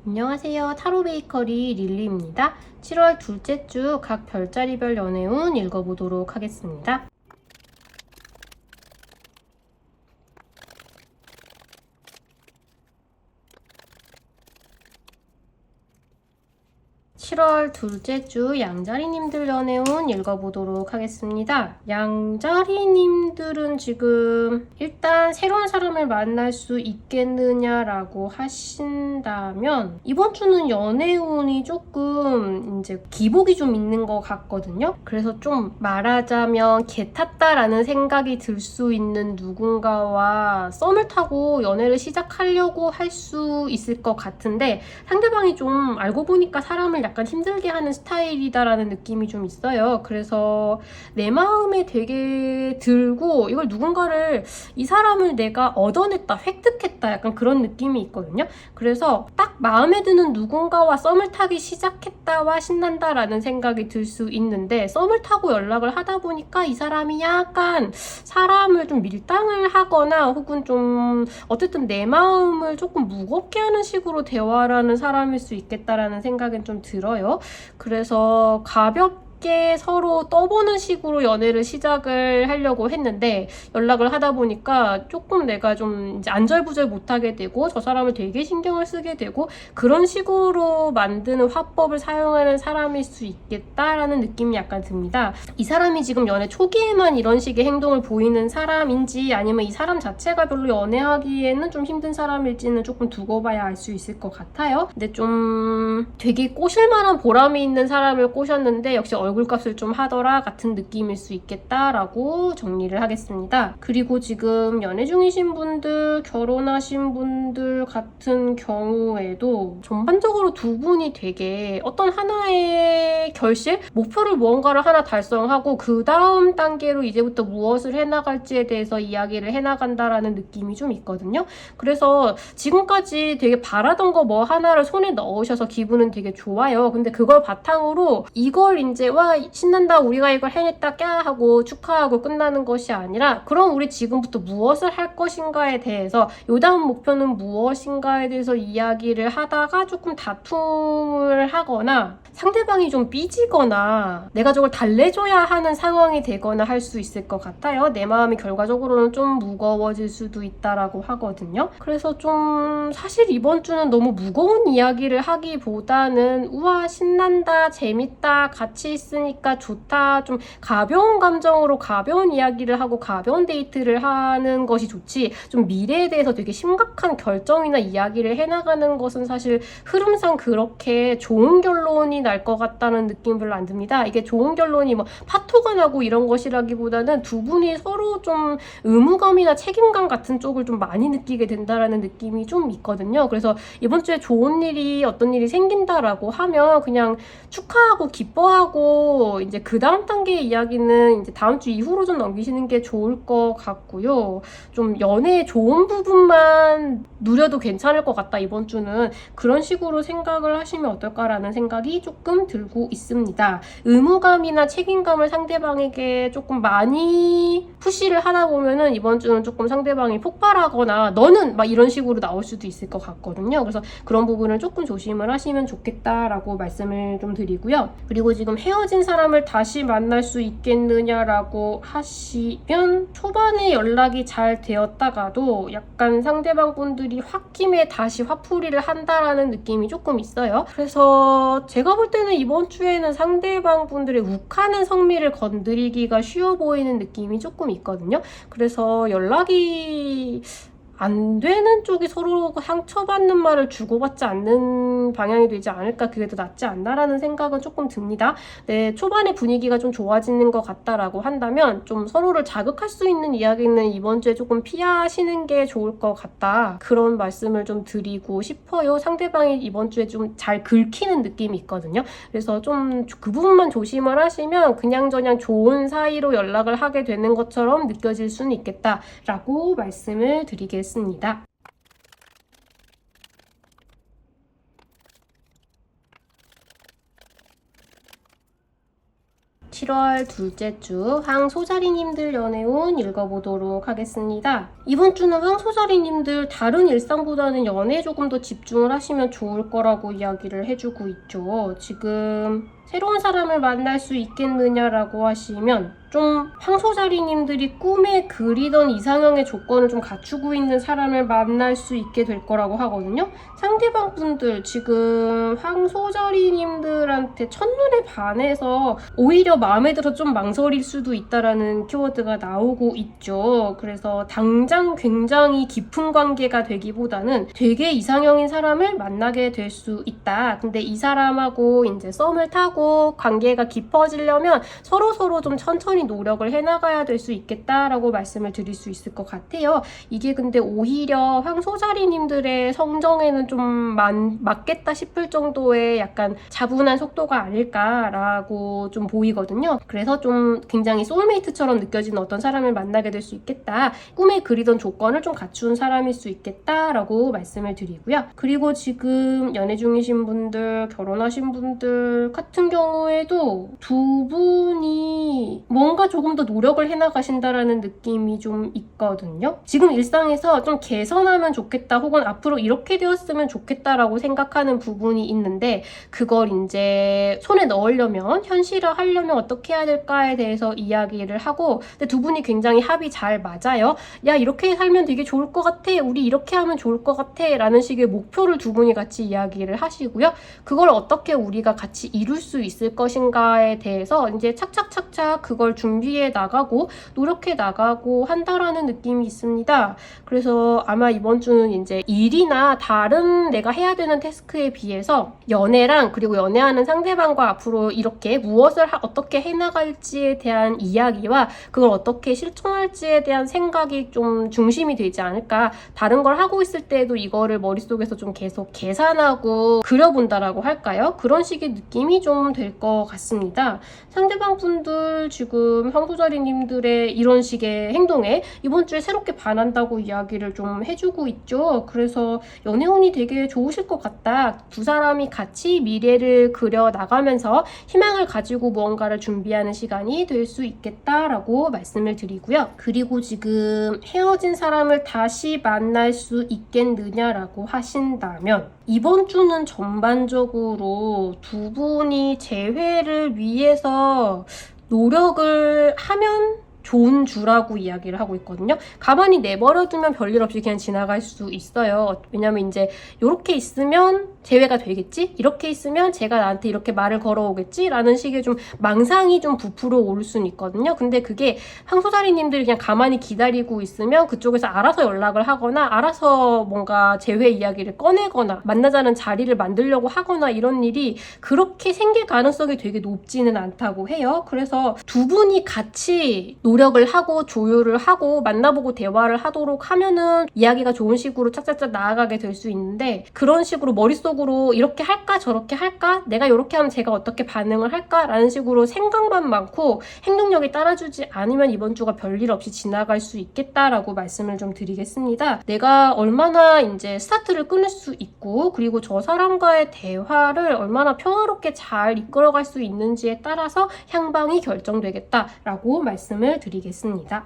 안녕하세요. 타로 베이커리 릴리입니다. 7월 둘째 주 각 별자리별 연애운 읽어보도록 하겠습니다. 7월 둘째 주 양자리님들 연애운 읽어보도록 하겠습니다. 양자리님들은 지금 일단 새로운 사람을 만날 수 있겠느냐라고 하신다면 이번 주는 연애운이 조금 이제 기복이 좀 있는 것 같거든요. 그래서 좀 말하자면 개 탔다라는 생각이 들 수 있는 누군가와 썸을 타고 연애를 시작하려고 할 수 있을 것 같은데 상대방이 좀 알고 보니까 사람을 약간 힘들게 하는 스타일이다라는 느낌이 좀 있어요. 그래서 내 마음에 되게 들고 이걸 누군가를 이 사람을 내가 얻어냈다, 획득했다 약간 그런 느낌이 있거든요. 그래서 딱 마음에 드는 누군가와 썸을 타기 시작했다와 신난다라는 생각이 들 수 있는데 썸을 타고 연락을 하다 보니까 이 사람이 약간 사람을 좀 밀당을 하거나 혹은 좀 어쨌든 내 마음을 조금 무겁게 하는 식으로 대화를 하는 사람일 수 있겠다라는 생각은 좀 들어요. 그래서 가볍게 서로 떠보는 식으로 연애를 시작을 하려고 했는데 연락을 하다 보니까 조금 내가 좀 이제 안절부절 못하게 되고 저 사람을 되게 신경을 쓰게 되고 그런 식으로 만드는 화법을 사용하는 사람일 수 있겠다라는 느낌이 약간 듭니다. 이 사람이 지금 연애 초기에만 이런 식의 행동을 보이는 사람인지 아니면 이 사람 자체가 별로 연애하기에는 좀 힘든 사람일지는 조금 두고 봐야 알 수 있을 것 같아요. 근데 좀 되게 꼬실만한 보람이 있는 사람을 꼬셨는데 역시 얼굴값을 좀 하더라 같은 느낌일 수 있겠다라고 정리를 하겠습니다. 그리고 지금 연애 중이신 분들, 결혼하신 분들 같은 경우에도 전반적으로 두 분이 되게 어떤 하나의 결실? 목표를 무언가를 하나 달성하고 그 다음 단계로 이제부터 무엇을 해나갈지에 대해서 이야기를 해나간다라는 느낌이 좀 있거든요. 그래서 지금까지 되게 바라던 거 뭐 하나를 손에 넣으셔서 기분은 되게 좋아요. 근데 그걸 바탕으로 이걸 이제 와 신난다 우리가 이걸 해냈다 꺄 하고 축하하고 끝나는 것이 아니라 그럼 우리 지금부터 무엇을 할 것인가에 대해서 요 다음 목표는 무엇인가에 대해서 이야기를 하다가 조금 다툼을 하거나 상대방이 좀 삐지거나 내가 저걸 달래줘야 하는 상황이 되거나 할 수 있을 것 같아요. 내 마음이 결과적으로는 좀 무거워질 수도 있다라고 하거든요. 그래서 좀 사실 이번 주는 너무 무거운 이야기를 하기보다는 우와 신난다 재밌다 같이 있으니까 좋다 좀 가벼운 감정으로 가벼운 이야기를 하고 가벼운 데이트를 하는 것이 좋지 좀 미래에 대해서 되게 심각한 결정이나 이야기를 해나가는 것은 사실 흐름상 그렇게 좋은 결론이 날 것 같다는 느낌 별로 안 듭니다. 이게 좋은 결론이 뭐 파토가 나고 이런 것이라기보다는 두 분이 서로 좀 의무감이나 책임감 같은 쪽을 좀 많이 느끼게 된다라는 느낌이 좀 있거든요. 그래서 이번 주에 좋은 일이 어떤 일이 생긴다라고 하면 그냥 축하하고 기뻐하고 이제 그 다음 단계의 이야기는 이제 다음 주 이후로 좀 넘기시는 게 좋을 것 같고요. 좀 연애의 좋은 부분만 누려도 괜찮을 것 같다 이번 주는 그런 식으로 생각을 하시면 어떨까라는 생각이 조금 들고 있습니다. 의무감이나 책임감을 상대방에게 조금 많이 푸시를 하다 보면은 이번 주는 조금 상대방이 폭발하거나 너는 막 이런 식으로 나올 수도 있을 것 같거든요. 그래서 그런 부분을 조금 조심을 하시면 좋겠다라고 말씀을 좀 드리고요. 그리고 지금 헤어진 사람을 다시 만날 수 있겠느냐라고 하시면 초반에 연락이 잘 되었다가도 약간 상대방 분들이 홧김에 다시 화풀이를 한다라는 느낌이 조금 있어요. 그래서 제가 볼 때는 이번 주에는 상대방 분들의 욱하는 성미를 건드리기가 쉬워 보이는 느낌이 조금 있거든요. 그래서 연락이 안 되는 쪽이 서로 상처받는 말을 주고받지 않는 방향이 되지 않을까 그게 더 낫지 않나라는 생각은 조금 듭니다. 네, 초반에 분위기가 좀 좋아지는 것 같다라고 한다면 좀 서로를 자극할 수 있는 이야기는 이번 주에 조금 피하시는 게 좋을 것 같다. 그런 말씀을 좀 드리고 싶어요. 상대방이 이번 주에 좀 잘 긁히는 느낌이 있거든요. 그래서 좀 그 부분만 조심을 하시면 그냥저냥 좋은 사이로 연락을 하게 되는 것처럼 느껴질 수는 있겠다라고 말씀을 드리겠습니다. 7월 둘째 주 황소자리님들 연애운 읽어보도록 하겠습니다. 이번 주는 황소자리님들 다른 일상보다는 연애에 조금 더 집중을 하시면 좋을 거라고 이야기를 해주고 있죠. 지금 새로운 사람을 만날 수 있겠느냐라고 하시면 좀 황소자리님들이 꿈에 그리던 이상형의 조건을 좀 갖추고 있는 사람을 만날 수 있게 될 거라고 하거든요. 상대방 분들 지금 황소자리님들한테 첫눈에 반해서 오히려 마음에 들어 좀 망설일 수도 있다라는 키워드가 나오고 있죠. 그래서 당장 굉장히 깊은 관계가 되기보다는 되게 이상형인 사람을 만나게 될 수 있다. 근데 이 사람하고 이제 썸을 타고 관계가 깊어지려면 서로 좀 천천히 노력을 해나가야 될 수 있겠다라고 말씀을 드릴 수 있을 것 같아요. 이게 근데 오히려 황소자리님들의 성정에는 좀 맞겠다 싶을 정도의 약간 차분한 속도가 아닐까라고 좀 보이거든요. 그래서 좀 굉장히 소울메이트처럼 느껴지는 어떤 사람을 만나게 될 수 있겠다. 꿈에 그리던 조건을 좀 갖춘 사람일 수 있겠다라고 말씀을 드리고요. 그리고 지금 연애 중이신 분들, 결혼하신 분들 같은 경우에도 두 분이 뭔가 조금 더 노력을 해나가신다라는 느낌이 좀 있거든요. 지금 일상에서 좀 개선하면 좋겠다 혹은 앞으로 이렇게 되었으면 좋겠다라고 생각하는 부분이 있는데 그걸 이제 손에 넣으려면 현실화하려면 어떻게 해야 될까에 대해서 이야기를 하고 근데 두 분이 굉장히 합이 잘 맞아요. 야 이렇게 살면 되게 좋을 것 같아. 우리 이렇게 하면 좋을 것 같아. 라는 식의 목표를 두 분이 같이 이야기를 하시고요. 그걸 어떻게 우리가 같이 이룰 수 있을 것인가에 대해서 이제 착착착착 그걸 준비해 나가고 노력해 나가고 한다라는 느낌이 있습니다. 그래서 아마 이번 주는 이제 일이나 다른 내가 해야 되는 태스크에 비해서 연애랑 그리고 연애하는 상대방과 앞으로 이렇게 무엇을 어떻게 해나갈지에 대한 이야기와 그걸 어떻게 실천할지에 대한 생각이 좀 중심이 되지 않을까. 다른 걸 하고 있을 때에도 이거를 머릿속에서 좀 계속 계산하고 그려본다라고 할까요? 그런 식의 느낌이 좀 될 것 같습니다. 상대방 분들 지금 황소자리님들의 이런 식의 행동에 이번 주에 새롭게 반한다고 이야기를 좀 해주고 있죠. 그래서 연애운이 되게 좋으실 것 같다. 두 사람이 같이 미래를 그려 나가면서 희망을 가지고 무언가를 준비하는 시간이 될 수 있겠다라고 말씀을 드리고요. 그리고 지금 헤어진 사람을 다시 만날 수 있겠느냐라고 하신다면 이번 주는 전반적으로 두 분이 재회를 위해서 노력을 하면 좋은 주라고 이야기를 하고 있거든요. 가만히 내버려두면 별일 없이 그냥 지나갈 수 있어요. 왜냐면 이제 이렇게 있으면 재회가 되겠지? 이렇게 있으면 제가 나한테 이렇게 말을 걸어오겠지? 라는 식의 좀 망상이 좀 부풀어 올 수는 있거든요. 근데 그게 황소자리님들이 그냥 가만히 기다리고 있으면 그쪽에서 알아서 연락을 하거나 알아서 뭔가 재회 이야기를 꺼내거나 만나자는 자리를 만들려고 하거나 이런 일이 그렇게 생길 가능성이 되게 높지는 않다고 해요. 그래서 두 분이 같이 노력을 하고 조율을 하고 만나보고 대화를 하도록 하면은 이야기가 좋은 식으로 착착착 나아가게 될 수 있는데 그런 식으로 머릿속으로 이렇게 할까 저렇게 할까 내가 이렇게 하면 제가 어떻게 반응을 할까 라는 식으로 생각만 많고 행동력이 따라주지 않으면 이번 주가 별일 없이 지나갈 수 있겠다라고 말씀을 좀 드리겠습니다. 내가 얼마나 이제 스타트를 끊을 수 있고 그리고 저 사람과의 대화를 얼마나 평화롭게 잘 이끌어갈 수 있는지에 따라서 향방이 결정되겠다라고 말씀을 드리겠습니다.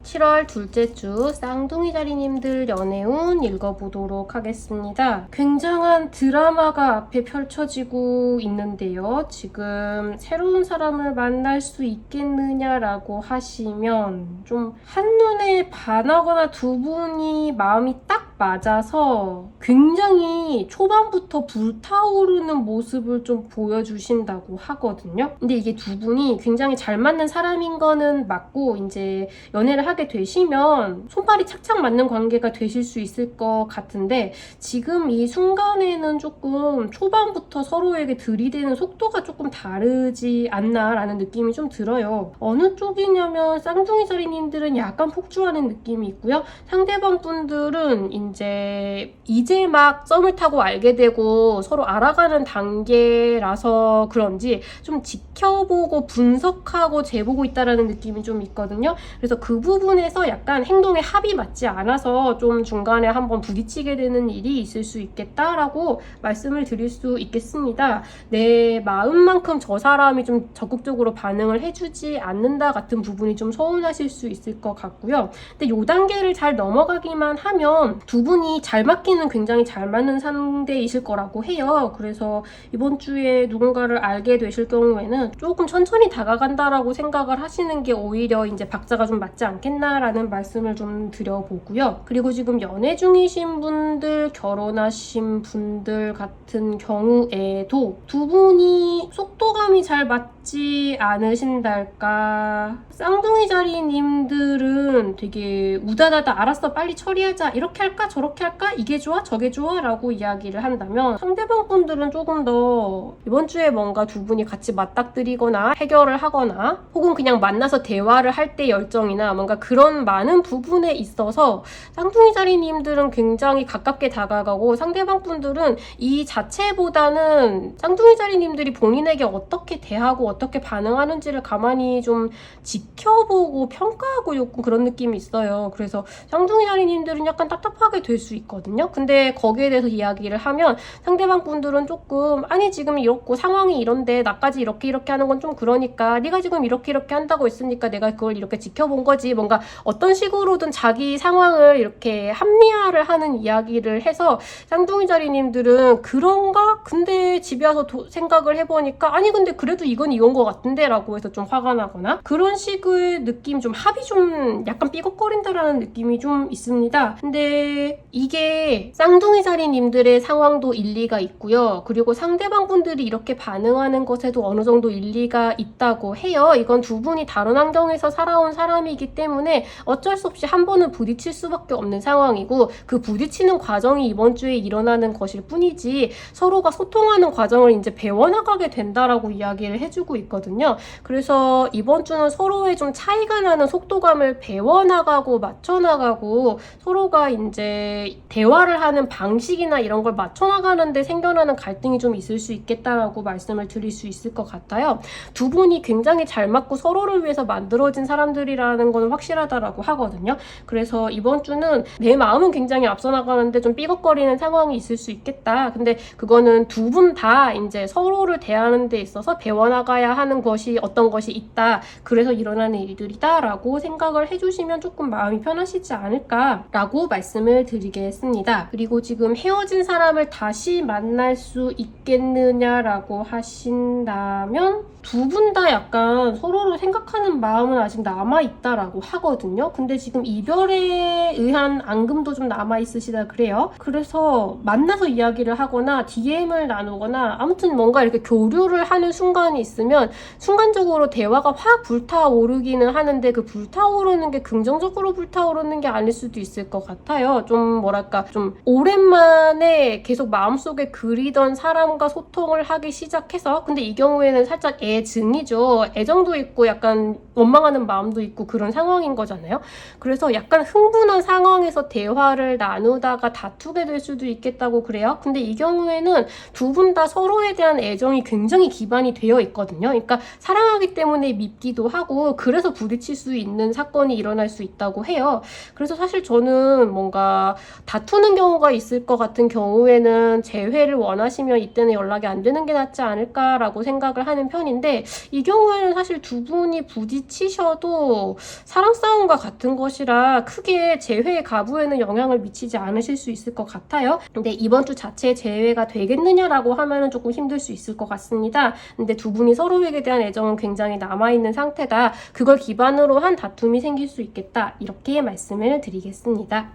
(7월) 둘째 주 쌍둥이 자리님들 연애운 읽어보도록 하겠습니다. 굉장한 드라마가 앞에 펼쳐지고 있는데요. 지금 새로운 사람을 만날 수 있겠느냐라고 하시면 좀 한눈에 반하거나 두 분이 마음이 딱 맞아서 굉장히 초반부터 불타오르는 모습을 좀 보여주신다고 하거든요. 근데 이게 두 분이 굉장히 잘 맞는 사람인 거는 맞고 이제 연애를 하게 되시면 손발이 착착 맞는 관계가 되실 수 있을 것 같은데 지금 이 순간에는 조금 초반부터 서로에게 들이대는 속도가 조금 다르지 않나라는 느낌이 좀 들어요. 어느 쪽이냐면 쌍둥이 자리님들은 약간 폭주하는 느낌이 있고요. 상대방 분들은 이제 막 썸을 타고 알게 되고 서로 알아가는 단계라서 그런지 좀 지켜보고 분석하고 재보고 있다라는 느낌이 좀 있거든요. 그래서 그 부분에서 약간 행동의 합이 맞지 않아서 좀 중간에 한번 부딪히게 되는 일이 있을 수 있겠다라고 말씀을 드릴 수 있겠습니다. 내 마음만큼 저 사람이 좀 적극적으로 반응을 해주지 않는다 같은 부분이 좀 서운하실 수 있을 것 같고요. 근데 이 단계를 잘 넘어가기만 하면 두 분이 잘 맞기는 굉장히 잘 맞는 상대이실 거라고 해요. 그래서 이번 주에 누군가를 알게 되실 경우에는 조금 천천히 다가간다라고 생각을 하시는 게 오히려 이제 박자가 좀 맞지 않겠나라는 말씀을 좀 드려보고요. 그리고 지금 연애 중이신 분들, 결혼하신 분들 같은 경우에도 두 분이 속도감이 잘 맞지 않으신달까. 쌍둥이 자리님들은 되게 우다다다 알았어 빨리 처리하자 이렇게 할까 저렇게 할까 이게 좋아 저게 좋아 라고 이야기를 한다면 상대방 분들은 조금 더 이번 주에 뭔가 두 분이 같이 맞닥뜨리거나 해결을 하거나 혹은 그냥 만나서 대화를 할 때 열정이나 뭔가 그런 많은 부분에 있어서 쌍둥이 자리님들은 굉장히 가깝게 다가가고 상대방 분들은 이 자체보다는 쌍둥이 자리님들이 본인에게 어떻게 대하고 어떻게 반응하는지를 가만히 좀 지켜보고 평가하고 요즘 그런 느낌이 있어요. 그래서 쌍둥이 자리님들은 약간 답답하게 될 수 있거든요. 근데 거기에 대해서 이야기를 하면 상대방 분들은 조금 아니 지금 이렇고 상황이 이런데 나까지 이렇게 하는 건 좀 그러니까 네가 지금 이렇게 한다고 했으니까 내가 그걸 이렇게 지켜본 거지. 뭔가 어떤 식으로든 자기 상황을 이렇게 합리화를 하는 이야기를 해서 쌍둥이 자리님들은 그런가? 근데 집에 와서 생각을 해보니까 아니 근데 그래도 이건 것 같은데 라고 해서 좀 화가 나거나 그런 식의 느낌 좀 합이 좀 약간 삐걱거린다라는 느낌이 좀 있습니다. 근데 이게 쌍둥이 자리님들의 상황도 일리가 있고요. 그리고 상대방 분들이 이렇게 반응하는 것에도 어느 정도 일리가 있다고 해요. 이건 두 분이 다른 환경에서 살아온 사람이기 때문에 어쩔 수 없이 한 번은 부딪힐 수밖에 없는 상황이고 그 부딪히는 과정이 이번 주에 일어나는 것일 뿐이지 서로가 소통하는 과정을 이제 배워나가게 된다라고 이야기를 해주고 있거든요. 그래서 이번 주는 서로의 좀 차이가 나는 속도감을 배워나가고 맞춰나가고 서로가 이제 대화를 하는 방식이나 이런 걸 맞춰나가는데 생겨나는 갈등이 좀 있을 수 있겠다라고 말씀을 드릴 수 있을 것 같아요. 두 분이 굉장히 잘 맞고 서로를 위해서 만들어진 사람들이라는 건 확실하다라고 하거든요. 그래서 이번 주는 내 마음은 굉장히 앞서 나가는데 좀 삐걱거리는 상황이 있을 수 있겠다. 근데 그거는 두 분 다 이제 서로를 대하는 데 있어서 배워나가야 하는 것이 어떤 것이 있다. 그래서 일어나는 일들이다 라고 생각을 해주시면 조금 마음이 편하시지 않을까라고 말씀을 드리겠습니다. 그리고 지금 헤어진 사람을 다시 만날 수 있겠느냐라고 하신다면 두 분 다 약간 서로를 생각하는 마음은 아직 남아있다라고 하거든요. 근데 지금 이별에 의한 앙금도 좀 남아있으시다 그래요. 그래서 만나서 이야기를 하거나 DM을 나누거나 아무튼 뭔가 이렇게 교류를 하는 순간이 있으면 순간적으로 대화가 확 불타오르기는 하는데 그 불타오르는 게 긍정적으로 불타오르는 게 아닐 수도 있을 것 같아요. 좀 뭐랄까 좀 오랜만에 계속 마음속에 그리던 사람과 소통을 하기 시작해서 근데 이 경우에는 살짝 애증이죠. 애정도 있고 약간 원망하는 마음도 있고 그런 상황인 거잖아요. 그래서 약간 흥분한 상황에서 대화를 나누다가 다투게 될 수도 있겠다고 그래요. 근데 이 경우에는 두 분 다 서로에 대한 애정이 굉장히 기반이 되어 있거든요. 그러니까 사랑하기 때문에 밉기도 하고 그래서 부딪힐 수 있는 사건이 일어날 수 있다고 해요. 그래서 사실 저는 뭔가 다투는 경우가 있을 것 같은 경우에는 재회를 원하시면 이때는 연락이 안 되는 게 낫지 않을까라고 생각을 하는 편인데 이 경우에는 사실 두 분이 부딪히셔도 사랑 싸움과 같은 것이라 크게 재회의 가부에는 영향을 미치지 않으실 수 있을 것 같아요. 근데 이번 주 자체에 재회가 되겠느냐라고 하면은 조금 힘들 수 있을 것 같습니다. 근데 두 분이 서로에게 대한 애정은 굉장히 남아있는 상태다. 그걸 기반으로 한 다툼이 생길 수 있겠다. 이렇게 말씀을 드리겠습니다.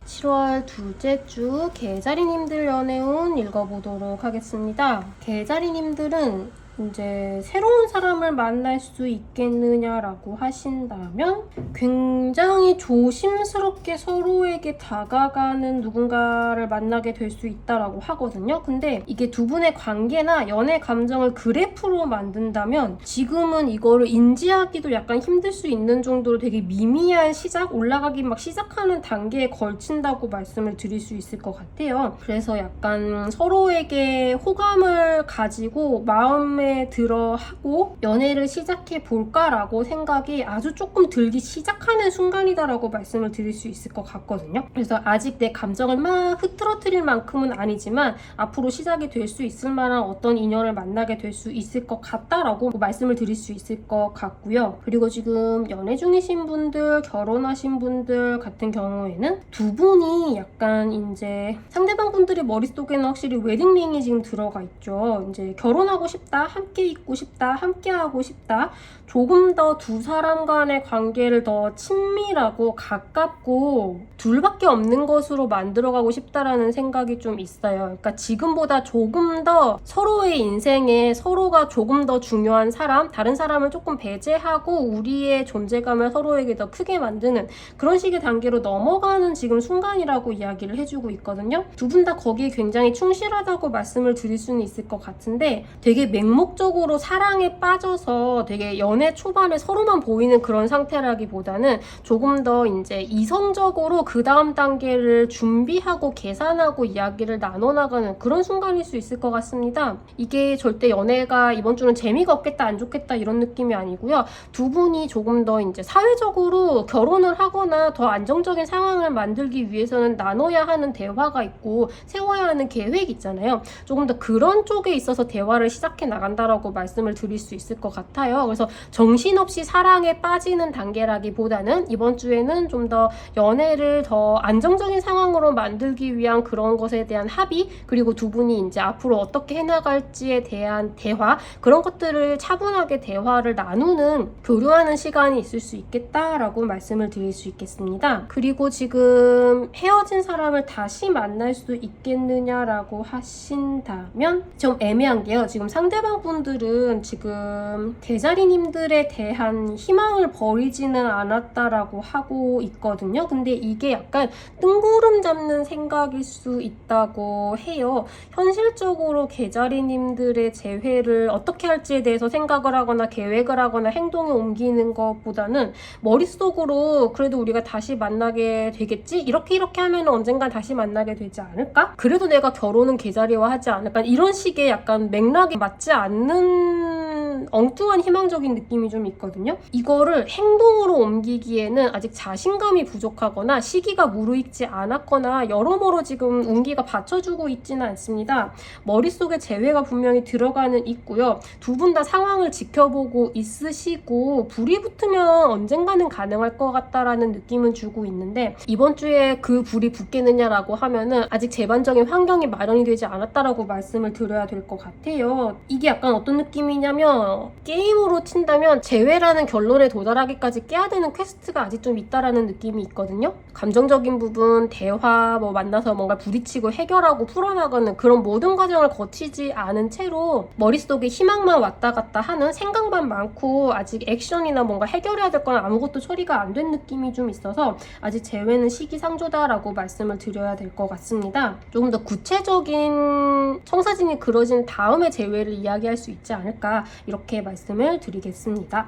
7월 둘째 주 개자리님들 연애운 읽어보도록 하겠습니다. 개자리님들은 이제 새로운 사람을 만날 수 있겠느냐라고 하신다면 굉장히 조심스럽게 서로에게 다가가는 누군가를 만나게 될 수 있다라고 하거든요. 근데 이게 두 분의 관계나 연애 감정을 그래프로 만든다면 지금은 이거를 인지하기도 약간 힘들 수 있는 정도로 되게 미미한 시작, 올라가기 막 시작하는 단계에 걸친다고 말씀을 드릴 수 있을 것 같아요. 그래서 약간 서로에게 호감을 가지고 마음에 들어 하고 연애를 시작해 볼까라고 생각이 아주 조금 들기 시작하는 순간이다라고 말씀을 드릴 수 있을 것 같거든요. 그래서 아직 내 감정을 막 흐트러뜨릴 만큼은 아니지만 앞으로 시작이 될 수 있을 만한 어떤 인연을 만나게 될 수 있을 것 같다라고 말씀을 드릴 수 있을 것 같고요. 그리고 지금 연애 중이신 분들, 결혼하신 분들 같은 경우에는 두 분이 약간 이제 상대방 분들의 머릿속에는 확실히 웨딩링이 지금 들어가 있죠. 이제 결혼하고 싶다, 함께 있고 싶다, 함께 하고 싶다, 조금 더 두 사람 간의 관계를 더 친밀하고 가깝고 둘밖에 없는 것으로 만들어가고 싶다라는 생각이 좀 있어요. 그러니까 지금보다 조금 더 서로의 인생에 서로가 조금 더 중요한 사람, 다른 사람을 조금 배제하고 우리의 존재감을 서로에게 더 크게 만드는 그런 식의 단계로 넘어가는 지금 순간이라고 이야기를 해주고 있거든요. 두 분 다 거기에 굉장히 충실하다고 말씀을 드릴 수는 있을 것 같은데 되게 맹목적으로 사랑에 빠져서 되게 연애 초반에 서로만 보이는 그런 상태라기보다는 조금 더 이제 이성적으로 그 다음 단계를 준비하고 계산하고 이야기를 나눠나가는 그런 순간일 수 있을 것 같습니다. 이게 절대 연애가 이번 주는 재미가 없겠다, 안 좋겠다 이런 느낌이 아니고요. 두 분이 조금 더 이제 사회적으로 결혼을 하거나 더 안정적인 상황을 만들기 위해서는 나눠야 하는 대화가 있고 세워야 하는 계획이 있잖아요. 조금 더 그런 쪽에 있어서 대화를 시작해 나간다라고 말씀을 드릴 수 있을 것 같아요. 그래서 정신없이 사랑에 빠지는 단계라기보다는 이번 주에는 좀 더 연애를 더 안정적인 상황으로 만들기 위한 그런 것에 대한 합의, 그리고 두 분이 이제 앞으로 어떻게 해나갈지에 대한 대화, 그런 것들을 차분하게 대화를 나누는, 교류하는 시간이 있을 수 있겠다라고 말씀을 드릴 수 있겠습니다. 그리고 지금 헤어진 사람을 다시 만날 수 있겠느냐라고 하신다면 좀 애매한 게요. 지금 상대방 분들은 지금 대자리님들에 대한 희망을 버리지는 않았다라고 하고 있거든요. 근데 이게 약간 뜬구름 잡는 생각일 수 있다고 해요. 현실적으로 개자리님들의 재회를 어떻게 할지에 대해서 생각을 하거나 계획을 하거나 행동에 옮기는 것보다는 머릿속으로 그래도 우리가 다시 만나게 되겠지? 이렇게 하면 언젠간 다시 만나게 되지 않을까? 그래도 내가 결혼은 개자리와 하지 않을까? 이런 식의 약간 맥락이 맞지 않는 엉뚱한 희망적인 느낌이 좀 있거든요. 이거를 행동으로 옮기기에는 아직 자신감이 부족하거나 시기가 무르익지 않았거나 여러모로 지금 운기가 받쳐주고 있지는 않습니다. 머릿속에 재회가 분명히 들어가는 있고요. 두 분 다 상황을 지켜보고 있으시고 불이 붙으면 언젠가는 가능할 것 같다라는 느낌은 주고 있는데 이번 주에 그 불이 붙겠느냐라고 하면은 아직 제반적인 환경이 마련이 되지 않았다라고 말씀을 드려야 될 것 같아요. 이게 약간 어떤 느낌이냐면 게임으로 친다면 재회라는 결론에 도달하기까지 깨야 되는 퀘스트가 아직 좀 있다라는 느낌이 있거든요. 감정적인 부분, 대화, 만나서 뭔가 부딪히고 해결하고 풀어나가는 그런 모든 과정을 거치지 않은 채로 머릿속에 희망만 왔다 갔다 하는 생각만 많고 아직 액션이나 뭔가 해결해야 될 건 아무것도 처리가 안 된 느낌이 좀 있어서 아직 재회는 시기상조다라고 말씀을 드려야 될 것 같습니다. 조금 더 구체적인 청사진이 그려진 다음에 재회를 이야기할 수 있지 않을까 이렇게 말씀을 드리겠습니다.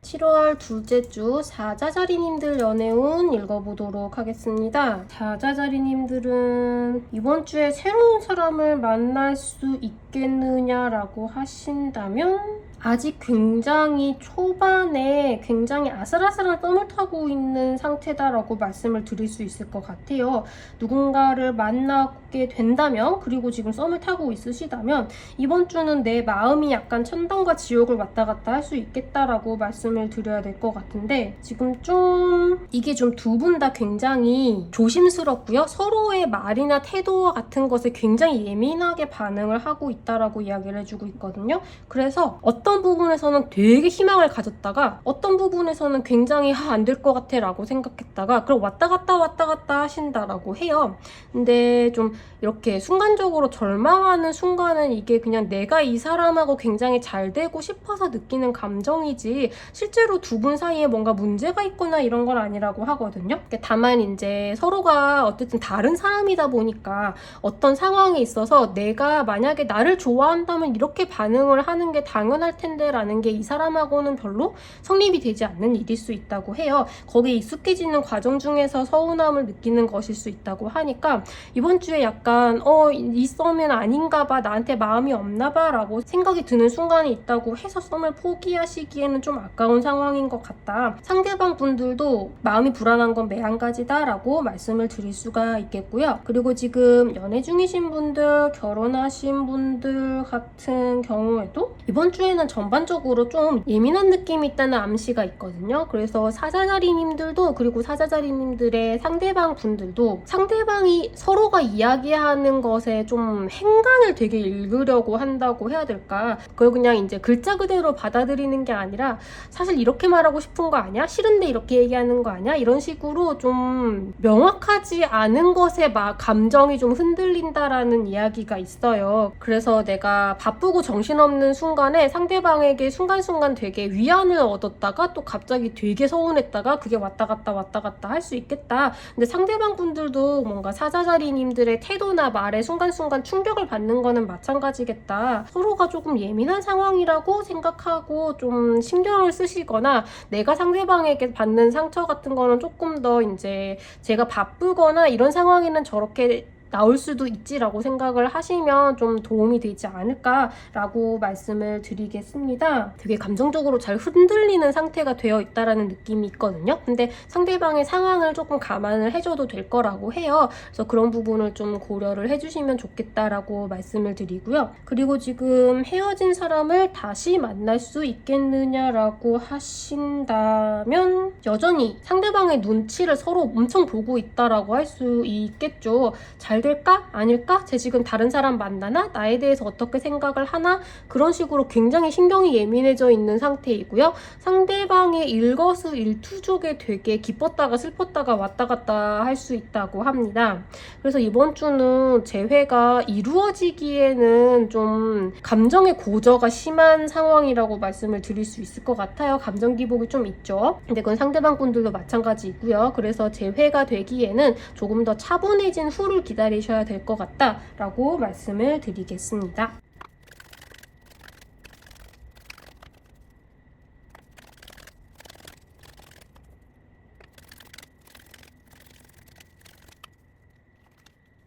7월 둘째 주 사자자리님들 연애운 읽어보도록 하겠습니다. 사자자리님들은 이번 주에 새로운 사람을 만날 수 있겠느냐라고 하신다면 아직 굉장히 초반에 굉장히 아슬아슬한 썸을 타고 있는 상태다라고 말씀을 드릴 수 있을 것 같아요. 누군가를 만나게 된다면, 그리고 지금 썸을 타고 있으시다면 이번 주는 내 마음이 약간 천당과 지옥을 왔다 갔다 할 수 있겠다라고 말씀을 드려야 될 것 같은데 지금 좀 이게 좀 두 분 다 굉장히 조심스럽고요. 서로의 말이나 태도 같은 것에 굉장히 예민하게 반응을 하고 있다라고 이야기를 해주고 있거든요. 그래서 어떤 어떤 부분에서는 되게 희망을 가졌다가 어떤 부분에서는 굉장히 안 될 것 같아 라고 생각했다가 그럼 왔다 갔다 하신다라고 해요. 근데 좀 이렇게 순간적으로 절망하는 순간은 이게 그냥 내가 이 사람하고 굉장히 잘 되고 싶어서 느끼는 감정이지 실제로 두 분 사이에 뭔가 문제가 있거나 이런 건 아니라고 하거든요. 다만 이제 서로가 어쨌든 다른 사람이다 보니까 어떤 상황에 있어서 내가 만약에 나를 좋아한다면 이렇게 반응을 하는 게 당연할 텐데 라는 게 이 사람하고는 별로 성립이 되지 않는 일일 수 있다고 해요. 거기에 익숙해지는 과정 중에서 서운함을 느끼는 것일 수 있다고 하니까 이번 주에 약간 이 썸은 아닌가 봐, 나한테 마음이 없나 봐 라고 생각이 드는 순간이 있다고 해서 썸을 포기하시기에는 좀 아까운 상황인 것 같다. 상대방 분들도 마음이 불안한 건 매한가지다 라고 말씀을 드릴 수가 있겠고요. 그리고 지금 연애 중이신 분들, 결혼하신 분들 같은 경우에도 이번 주에는 전반적으로 좀 예민한 느낌이 있다는 암시가 있거든요. 그래서 사자자리님들도 그리고 사자자리님들의 상대방 분들도 상대방이 서로가 이야기하는 것에 좀 행간을 되게 읽으려고 한다고 해야 될까? 그걸 그냥 이제 글자 그대로 받아들이는 게 아니라 사실 이렇게 말하고 싶은 거 아니야? 싫은데 이렇게 얘기하는 거 아니야? 이런 식으로 좀 명확하지 않은 것에 막 감정이 좀 흔들린다라는 이야기가 있어요. 그래서 내가 바쁘고 정신없는 순간에 상대방에게 순간순간 되게 위안을 얻었다가 또 갑자기 되게 서운했다가 그게 왔다 갔다 할 수 있겠다. 근데 상대방 분들도 뭔가 사자자리님들의 태도나 말에 순간순간 충격을 받는 거는 마찬가지겠다. 서로가 조금 예민한 상황이라고 생각하고 좀 신경을 쓰시거나 내가 상대방에게 받는 상처 같은 거는 조금 더 이제 제가 바쁘거나 이런 상황에는 저렇게 나올 수도 있지라고 생각을 하시면 좀 도움이 되지 않을까라고 말씀을 드리겠습니다. 되게 감정적으로 잘 흔들리는 상태가 되어 있다라는 느낌이 있거든요. 근데 상대방의 상황을 조금 감안을 해줘도 될 거라고 해요. 그래서 그런 부분을 좀 고려를 해주시면 좋겠다라고 말씀을 드리고요. 그리고 지금 헤어진 사람을 다시 만날 수 있겠느냐라고 하신다면 여전히 상대방의 눈치를 서로 엄청 보고 있다라고 할 수 있겠죠. 잘 될까? 아닐까? 쟤 지금 다른 사람 만나나? 나에 대해서 어떻게 생각을 하나? 그런 식으로 굉장히 신경이 예민해져 있는 상태이고요. 상대방의 일거수일투족에 되게 기뻤다가 슬펐다가 왔다 갔다 할 수 있다고 합니다. 그래서 이번 주는 재회가 이루어지기에는 좀 감정의 고저가 심한 상황이라고 말씀을 드릴 수 있을 것 같아요. 감정 기복이 좀 있죠. 근데 그건 상대방 분들도 마찬가지이고요. 그래서 재회가 되기에는 조금 더 차분해진 후를 기다리셔야 될 것 같다라고 말씀을 드리겠습니다.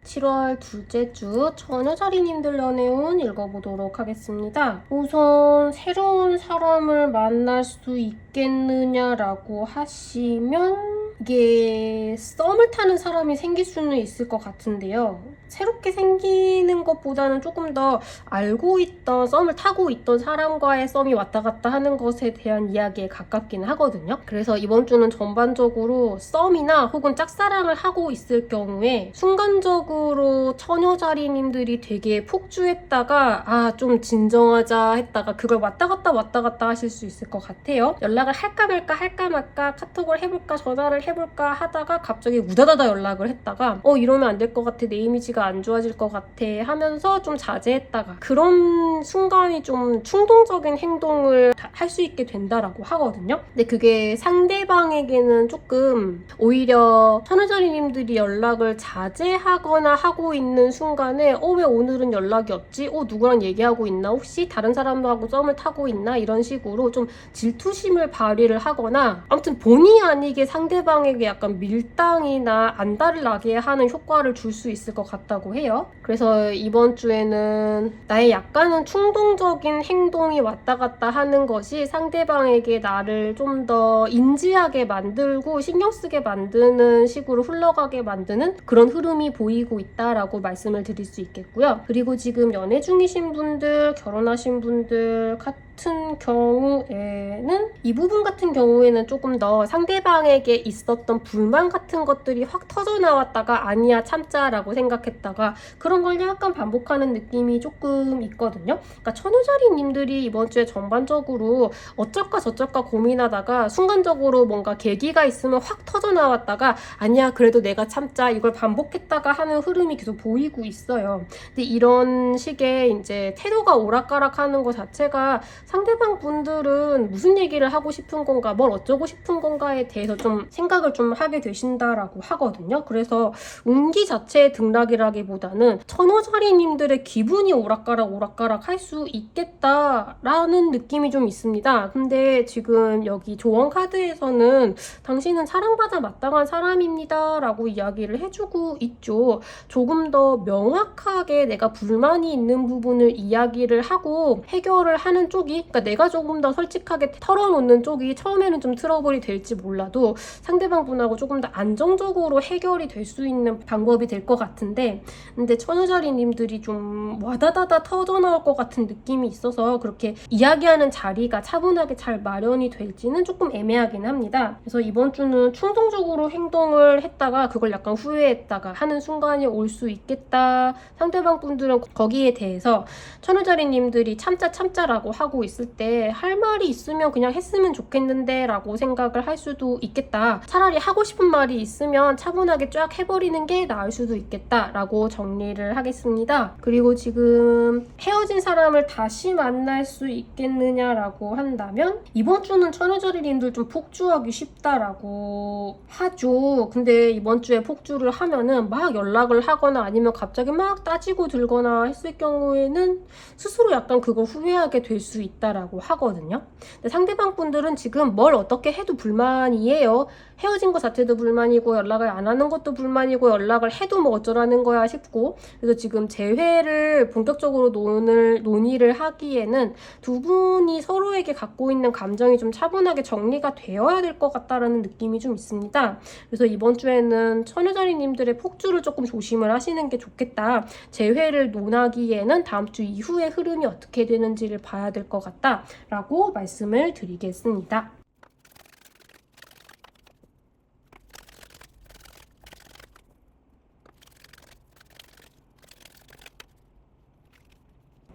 (7월) 둘째 주 처녀자리님들 연애운 읽어보도록 하겠습니다. 우선 새로운 사람을 만날 수 있겠느냐라고 하시면 이게 썸을 타는 사람이 생길 수는 있을 것 같은데요. 새롭게 생기는 것보다는 조금 더 알고 있던 썸을 타고 있던 사람과의 썸이 왔다 갔다 하는 것에 대한 이야기에 가깝기는 하거든요. 그래서 이번 주는 전반적으로 썸이나 혹은 짝사랑을 하고 있을 경우에 순간적으로 처녀자리님들이 되게 폭주했다가 좀 진정하자 했다가 그걸 왔다 갔다 하실 수 있을 것 같아요. 연락을 할까 말까 카톡을 해볼까 전화를 해볼까 하다가 갑자기 우다다다 연락을 했다가 이러면 안 될 것 같아, 내 이미지가 안 좋아질 것 같아 하면서 좀 자제했다가 그런 순간이 좀 충동적인 행동을 할 수 있게 된다라고 하거든요. 근데 그게 상대방에게는 조금 오히려 천우자리님들이 연락을 자제하거나 하고 있는 순간에 왜 오늘은 연락이 없지? 누구랑 얘기하고 있나? 혹시 다른 사람하고 썸을 타고 있나? 이런 식으로 좀 질투심을 발휘를 하거나 아무튼 본의 아니게 상대방에게 약간 밀당이나 안달을 나게 하는 효과를 줄 수 있을 것 같다고 해요. 그래서 이번 주에는 나의 약간은 충동적인 행동이 왔다 갔다 하는 것이 상대방에게 나를 좀 더 인지하게 만들고 신경 쓰게 만드는 식으로 흘러가게 만드는 그런 흐름이 보이고 있다라고 말씀을 드릴 수 있겠고요. 그리고 지금 연애 중이신 분들, 결혼하신 분들 같은 경우에는 이 부분 같은 경우에는 조금 더 상대방에게 있었던 불만 같은 것들이 확 터져 나왔다가 아니야 참자라고 생각했다가 그런 걸 약간 반복하는 느낌이 조금 있거든요. 그러니까 천우자리님들이 이번 주에 전반적으로 어쩔까 저쩔까 고민하다가 순간적으로 뭔가 계기가 있으면 확 터져 나왔다가 아니야 그래도 내가 참자 이걸 반복했다가 하는 흐름이 계속 보이고 있어요. 근데 이런 식의 이제 태도가 오락가락하는 것 자체가 상대방 분들은 무슨 얘기를 하고 싶은 건가 뭘 어쩌고 싶은 건가에 대해서 좀 생각을 좀 하게 되신다라고 하거든요. 그래서 운기 자체의 등락이라기보다는 천호자리님들의 기분이 오락가락 할 수 있겠다라는 느낌이 좀 있습니다. 근데 지금 여기 조언 카드에서는 당신은 사랑받아 마땅한 사람입니다 라고 이야기를 해주고 있죠. 조금 더 명확하게 내가 불만이 있는 부분을 이야기를 하고 해결을 하는 쪽이, 그러니까 내가 조금 더 솔직하게 털어놓는 쪽이 처음에는 좀 트러블이 될지 몰라도 상대방 분하고 조금 더 안정적으로 해결이 될 수 있는 방법이 될 것 같은데, 근데 천우자리님들이 좀 와다다다 터져나올 것 같은 느낌이 있어서 그렇게 이야기하는 자리가 차분하게 잘 마련이 될지는 조금 애매하긴 합니다. 그래서 이번 주는 충동적으로 행동을 했다가 그걸 약간 후회했다가 하는 순간이 올 수 있겠다. 상대방 분들은 거기에 대해서 천우자리님들이 참자라고 하고 있을 때 할 말이 있으면 그냥 했으면 좋겠는데 라고 생각을 할 수도 있겠다. 차라리 하고 싶은 말이 있으면 차분하게 쫙 해버리는 게 나을 수도 있겠다 라고 정리를 하겠습니다. 그리고 지금 헤어진 사람을 다시 만날 수 있겠느냐라고 한다면 이번 주는 천우자리님들 좀 폭주하기 쉽다라고 하죠. 근데 이번 주에 폭주를 하면은 막 연락을 하거나 아니면 갑자기 막 따지고 들거나 했을 경우에는 스스로 약간 그걸 후회하게 될 수 있다라고 하거든요. 근데 상대방 분들은 지금 뭘 어떻게 해도 불만이에요. 헤어진 것 자체도 불만이고 연락을 안 하는 것도 불만이고 연락을 해도 뭐 어쩌라는 거야 싶고, 그래서 지금 재회를 본격적으로 논의를 하기에는 두 분이 서로에게 갖고 있는 감정이 좀 차분하게 정리가 되어야 될 것 같다라는 느낌이 좀 있습니다. 그래서 이번 주에는 천우자리님들의 폭주를 조금 조심을 하시는 게 좋겠다. 재회를 논하기에는 다음 주 이후의 흐름이 어떻게 되는지를 봐야 될 것 같다 라고 말씀을 드리겠습니다.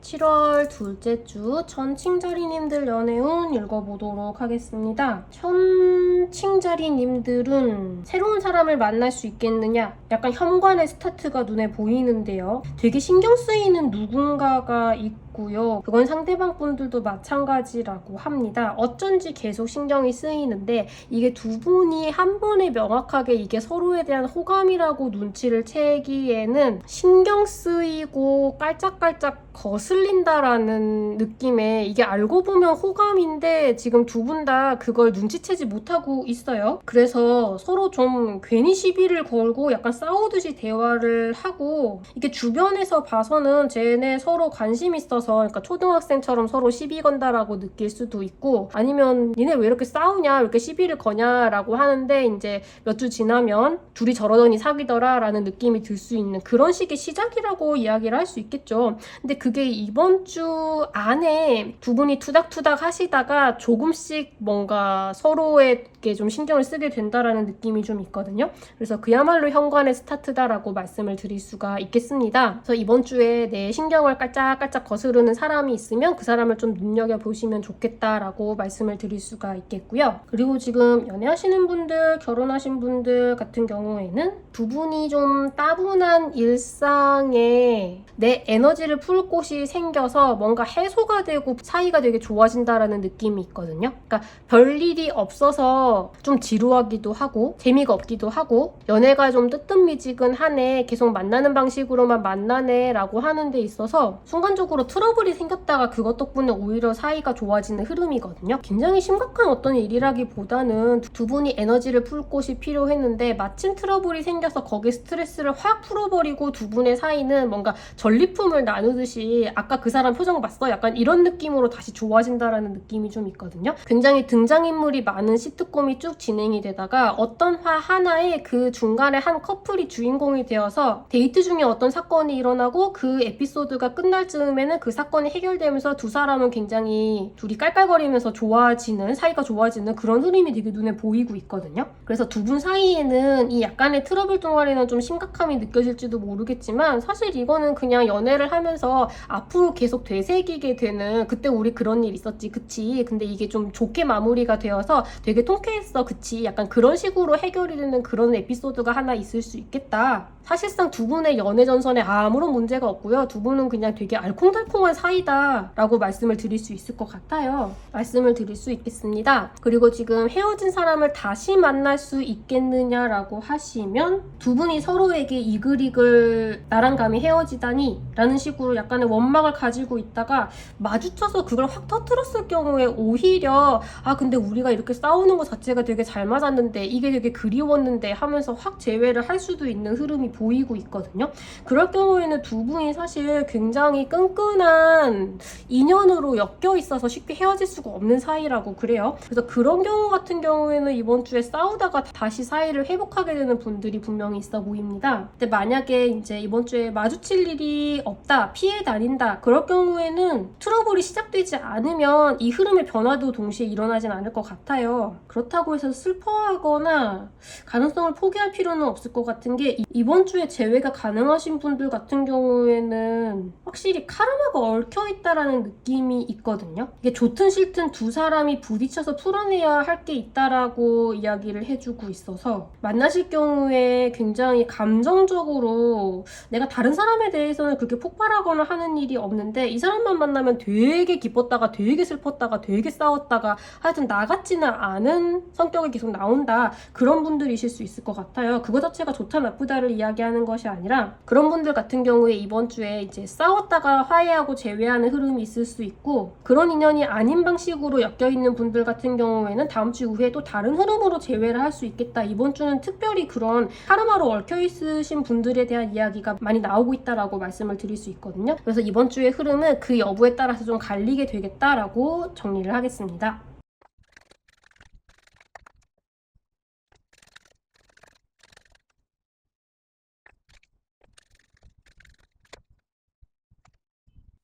7월 둘째 주 천칭자리님들 연애운 읽어보도록 하겠습니다. 천칭자리님들은 새로운 사람을 만날 수 있겠느냐? 약간 현관의 스타트가 눈에 보이는데요. 되게 신경 쓰이는 누군가가 있고요. 그건 상대방 분들도 마찬가지라고 합니다. 어쩐지 계속 신경이 쓰이는데 이게 두 분이 한 번에 명확하게 이게 서로에 대한 호감이라고 눈치를 채기에는 신경 쓰이고 깔짝깔짝 거슬린다라는 느낌에, 이게 알고 보면 호감인데 지금 두 분 다 그걸 눈치채지 못하고 있어요. 그래서 서로 좀 괜히 시비를 걸고 약간 싸우듯이 대화를 하고, 이게 주변에서 봐서는 쟤네 서로 관심 있어서, 그러니까 초등학생처럼 서로 시비 건다라고 느낄 수도 있고, 아니면 니네 왜 이렇게 싸우냐, 왜 이렇게 시비를 거냐라고 하는데 이제 몇 주 지나면 둘이 저러더니 사귀더라 라는 느낌이 들 수 있는 그런 식의 시작이라고 이야기를 할 수 있겠죠. 근데 그게 이번 주 안에 두 분이 투닥투닥 하시다가 조금씩 뭔가 서로에게 좀 신경을 쓰게 된다라는 느낌이 좀 있거든요. 그래서 그야말로 현관의 스타트다라고 말씀을 드릴 수가 있겠습니다. 그래서 이번 주에 내 신경을 깔짝깔짝 거스르는 사람이 있으면 그 사람을 좀 눈여겨보시면 좋겠다라고 말씀을 드릴 수가 있겠고요. 그리고 지금 연애하시는 분들, 결혼하신 분들 같은 경우에는 두 분이 좀 따분한 일상에 내 에너지를 풀 곳이 생겨서 뭔가 해소가 되고 사이가 되게 좋아진다라는 느낌이 있거든요. 그러니까 별일이 없어서 좀 지루하기도 하고 재미가 없기도 하고 연애가 좀 뜨뜻미지근하네, 계속 만나는 방식으로만 만나네 라고 하는 데 있어서 순간적으로 트러블이 생겼다가 그것 덕분에 오히려 사이가 좋아지는 흐름이거든요. 굉장히 심각한 어떤 일이라기보다는 두 분이 에너지를 풀 곳이 필요했는데 마침 트러블이 생겨서 거기에 스트레스를 확 풀어버리고 두 분의 사이는 뭔가 전리품을 나누듯이 아까 그 사람 표정 봤어? 약간 이런 느낌으로 다시 좋아진다라는 느낌이 좀 있거든요. 굉장히 등장인물이 많은 시트콤이 쭉 진행이 되다가 어떤 화 하나에 그 중간에 한 커플이 주인공이 되어서 데이트 중에 어떤 사건이 일어나고 그 에피소드가 끝날 즈음에는 그 사건이 해결되면서 두 사람은 굉장히 둘이 깔깔거리면서 좋아지는, 사이가 좋아지는 그런 흐름이 되게 눈에 보이고 있거든요. 그래서 두 분 사이에는 이 약간의 트러블 동안에는 좀 심각함이 느껴질지도 모르겠지만 사실 이거는 그냥 연애를 하면서 앞으로 계속 되새기게 되는, 그때 우리 그런 일 있었지 그치, 근데 이게 좀 좋게 마무리가 되어서 되게 통쾌했어 그치, 약간 그런 식으로 해결이 되는 그런 에피소드가 하나 있을 수 있겠다. 사실상 두 분의 연애 전선에 아무런 문제가 없고요. 두 분은 그냥 되게 알콩달콩한 사이다 라고 말씀을 드릴 수 있을 것 같아요. 말씀을 드릴 수 있겠습니다. 그리고 지금 헤어진 사람을 다시 만날 수 있겠느냐라고 하시면 두 분이 서로에게 이글이글 나랑 감히 헤어지다니 라는 식으로 약간의 원망을 가지고 있다가 마주쳐서 그걸 확 터뜨렸을 경우에 오히려 근데 우리가 이렇게 싸우는 것 자체가 되게 잘 맞았는데 이게 되게 그리웠는데 하면서 확 재회를 할 수도 있는 흐름이 보이고 있거든요. 그럴 경우에는 두 분이 사실 굉장히 끈끈한 인연으로 엮여 있어서 쉽게 헤어질 수가 없는 사이라고 그래요. 그래서 그런 경우 같은 경우에는 이번 주에 싸우다가 다시 사이를 회복하게 되는 분들이 분명히 있어 보입니다. 근데 만약에 이제 이번 주에 마주칠 일이 없다, 피해 다닌다, 그럴 경우에는 트러블이 시작되지 않으면 이 흐름의 변화도 동시에 일어나진 않을 것 같아요. 그렇다고 해서 슬퍼하거나 가능성을 포기할 필요는 없을 것 같은 게, 이번 주에 재회가 가능하신 분들 같은 경우에는 확실히 카르마가 얽혀있다라는 느낌이 있거든요. 이게 좋든 싫든 두 사람이 부딪혀서 풀어내야 할 게 있다라고 이야기를 해주고 있어서 만나실 경우에 굉장히 감정적으로 내가 다른 사람에 대해서는 그렇게 폭발하거나 하는 일이 없는데 이 사람만 만나면 되게 기뻤다가 되게 슬펐다가 되게 싸웠다가 하여튼 나 같지는 않은 성격이 계속 나온다, 그런 분들이실 수 있을 것 같아요. 그거 자체가 좋다 나쁘다를 이야기하는 것이 아니라 그런 분들 같은 경우에 이번 주에 이제 싸웠다가 화해하고 재회하는 흐름이 있을 수 있고, 그런 인연이 아닌 방식으로 엮여있는 분들 같은 경우에는 다음 주 후에 또 다른 흐름으로 재회를 할 수 있겠다. 이번 주는 특별히 그런 카르마로 얽혀있으신 분들에 대한 이야기가 많이 나오고 있다라고 말씀을 드릴 수 있거든요. 그래서 이번 주의 흐름은 그 여부에 따라서 좀 갈리게 되겠다라고 정리를 하겠습니다.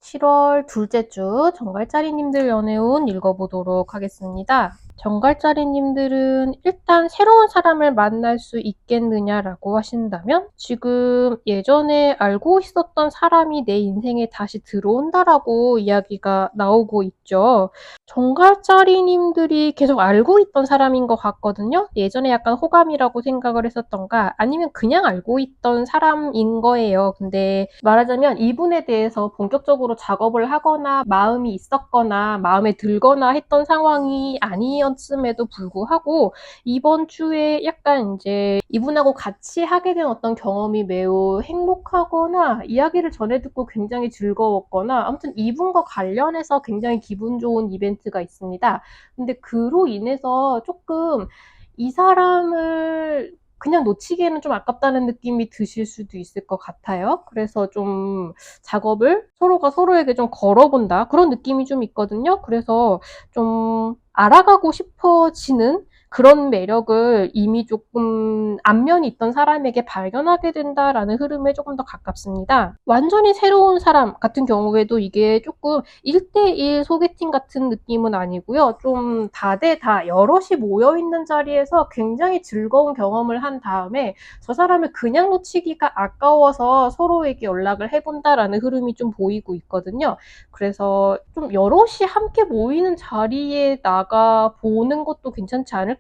(7월) 둘째 주 정갈짜리님들 연애운 읽어보도록 하겠습니다. 정갈짜리님들은 일단 새로운 사람을 만날 수 있겠느냐라고 하신다면 지금 예전에 알고 있었던 사람이 내 인생에 다시 들어온다라고 이야기가 나오고 있죠. 정갈짜리님들이 계속 알고 있던 사람인 것 같거든요. 예전에 약간 호감이라고 생각을 했었던가 아니면 그냥 알고 있던 사람인 거예요. 근데 말하자면 이분에 대해서 본격적으로 작업을 하거나 마음이 있었거나 마음에 들거나 했던 상황이 아니었음에도 불구하고 이번 주에 약간 이제 이분하고 같이 하게 된 어떤 경험이 매우 행복하거나 이야기를 전해 듣고 굉장히 즐거웠거나 아무튼 이분과 관련해서 굉장히 기분 좋은 이벤트가 있습니다. 근데 그로 인해서 조금 이 사람을 그냥 놓치기에는 좀 아깝다는 느낌이 드실 수도 있을 것 같아요. 그래서 좀 작업을 서로가 서로에게 좀 걸어본다, 그런 느낌이 좀 있거든요. 그래서 좀 알아가고 싶어지는 그런 매력을 이미 조금 안면이 있던 사람에게 발견하게 된다라는 흐름에 조금 더 가깝습니다. 완전히 새로운 사람 같은 경우에도 이게 조금 1대1 소개팅 같은 느낌은 아니고요. 좀 다대다 여럿이 모여있는 자리에서 굉장히 즐거운 경험을 한 다음에 저 사람을 그냥 놓치기가 아까워서 서로에게 연락을 해본다라는 흐름이 좀 보이고 있거든요. 그래서 좀 여럿이 함께 모이는 자리에 나가 보는 것도 괜찮지 않을까.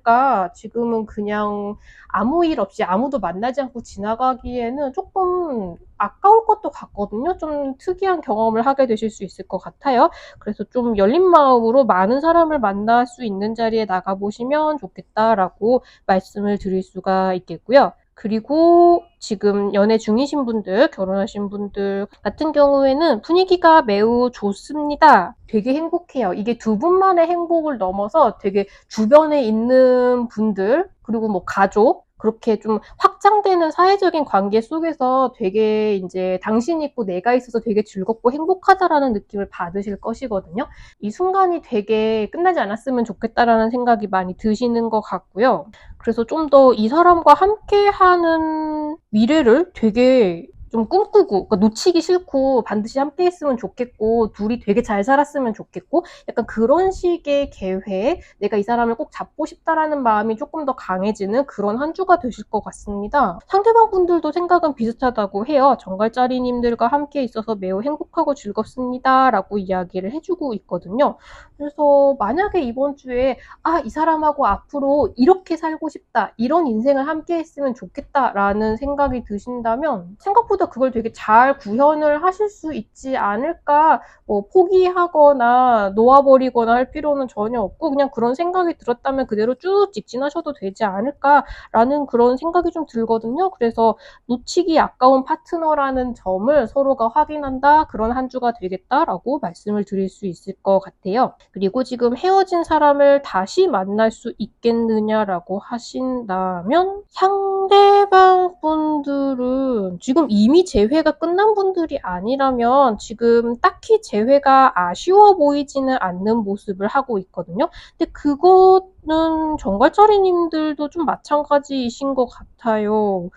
지금은 그냥 아무 일 없이 아무도 만나지 않고 지나가기에는 조금 아까울 것도 같거든요. 좀 특이한 경험을 하게 되실 수 있을 것 같아요. 그래서 좀 열린 마음으로 많은 사람을 만날 수 있는 자리에 나가보시면 좋겠다라고 말씀을 드릴 수가 있겠고요. 그리고 지금 연애 중이신 분들, 결혼하신 분들 같은 경우에는 분위기가 매우 좋습니다. 되게 행복해요. 이게 두 분만의 행복을 넘어서 되게 주변에 있는 분들, 그리고 뭐 가족, 그렇게 좀 확장되는 사회적인 관계 속에서 되게 이제 당신이 있고 내가 있어서 되게 즐겁고 행복하다라는 느낌을 받으실 것이거든요. 이 순간이 되게 끝나지 않았으면 좋겠다라는 생각이 많이 드시는 것 같고요. 그래서 좀 더 이 사람과 함께하는 미래를 되게 좀 꿈꾸고, 그러니까 놓치기 싫고 반드시 함께 했으면 좋겠고 둘이 되게 잘 살았으면 좋겠고 약간 그런 식의 계획, 내가 이 사람을 꼭 잡고 싶다라는 마음이 조금 더 강해지는 그런 한 주가 되실 것 같습니다. 상대방 분들도 생각은 비슷하다고 해요. 정갈짜리님들과 함께 있어서 매우 행복하고 즐겁습니다 라고 이야기를 해주고 있거든요. 그래서 만약에 이번 주에 이 사람하고 앞으로 이렇게 살고 싶다, 이런 인생을 함께 했으면 좋겠다라는 생각이 드신다면 생각보다 그걸 되게 잘 구현을 하실 수 있지 않을까. 뭐 포기하거나 놓아버리거나 할 필요는 전혀 없고 그냥 그런 생각이 들었다면 그대로 쭉 직진하셔도 되지 않을까라는 그런 생각이 좀 들거든요. 그래서 놓치기 아까운 파트너라는 점을 서로가 확인한다, 그런 한 주가 되겠다라고 말씀을 드릴 수 있을 것 같아요. 그리고 지금 헤어진 사람을 다시 만날 수 있겠느냐라고 하신다면 상대방 분들은 지금 이미 재회가 끝난 분들이 아니라면 지금 딱히 재회가 아쉬워 보이지는 않는 모습을 하고 있거든요. 근데 그거는 정갈짜리님들도 좀 마찬가지이신 것 같아요.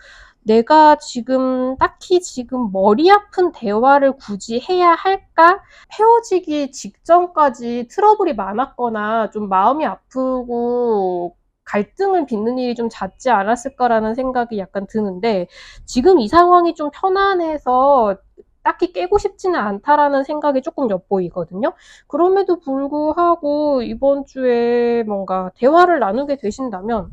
내가 지금 딱히 지금 머리 아픈 대화를 굳이 해야 할까? 헤어지기 직전까지 트러블이 많았거나 좀 마음이 아프고 갈등을 빚는 일이 좀 잦지 않았을까라는 생각이 약간 드는데 지금 이 상황이 좀 편안해서 딱히 깨고 싶지는 않다라는 생각이 조금 엿보이거든요. 그럼에도 불구하고 이번 주에 뭔가 대화를 나누게 되신다면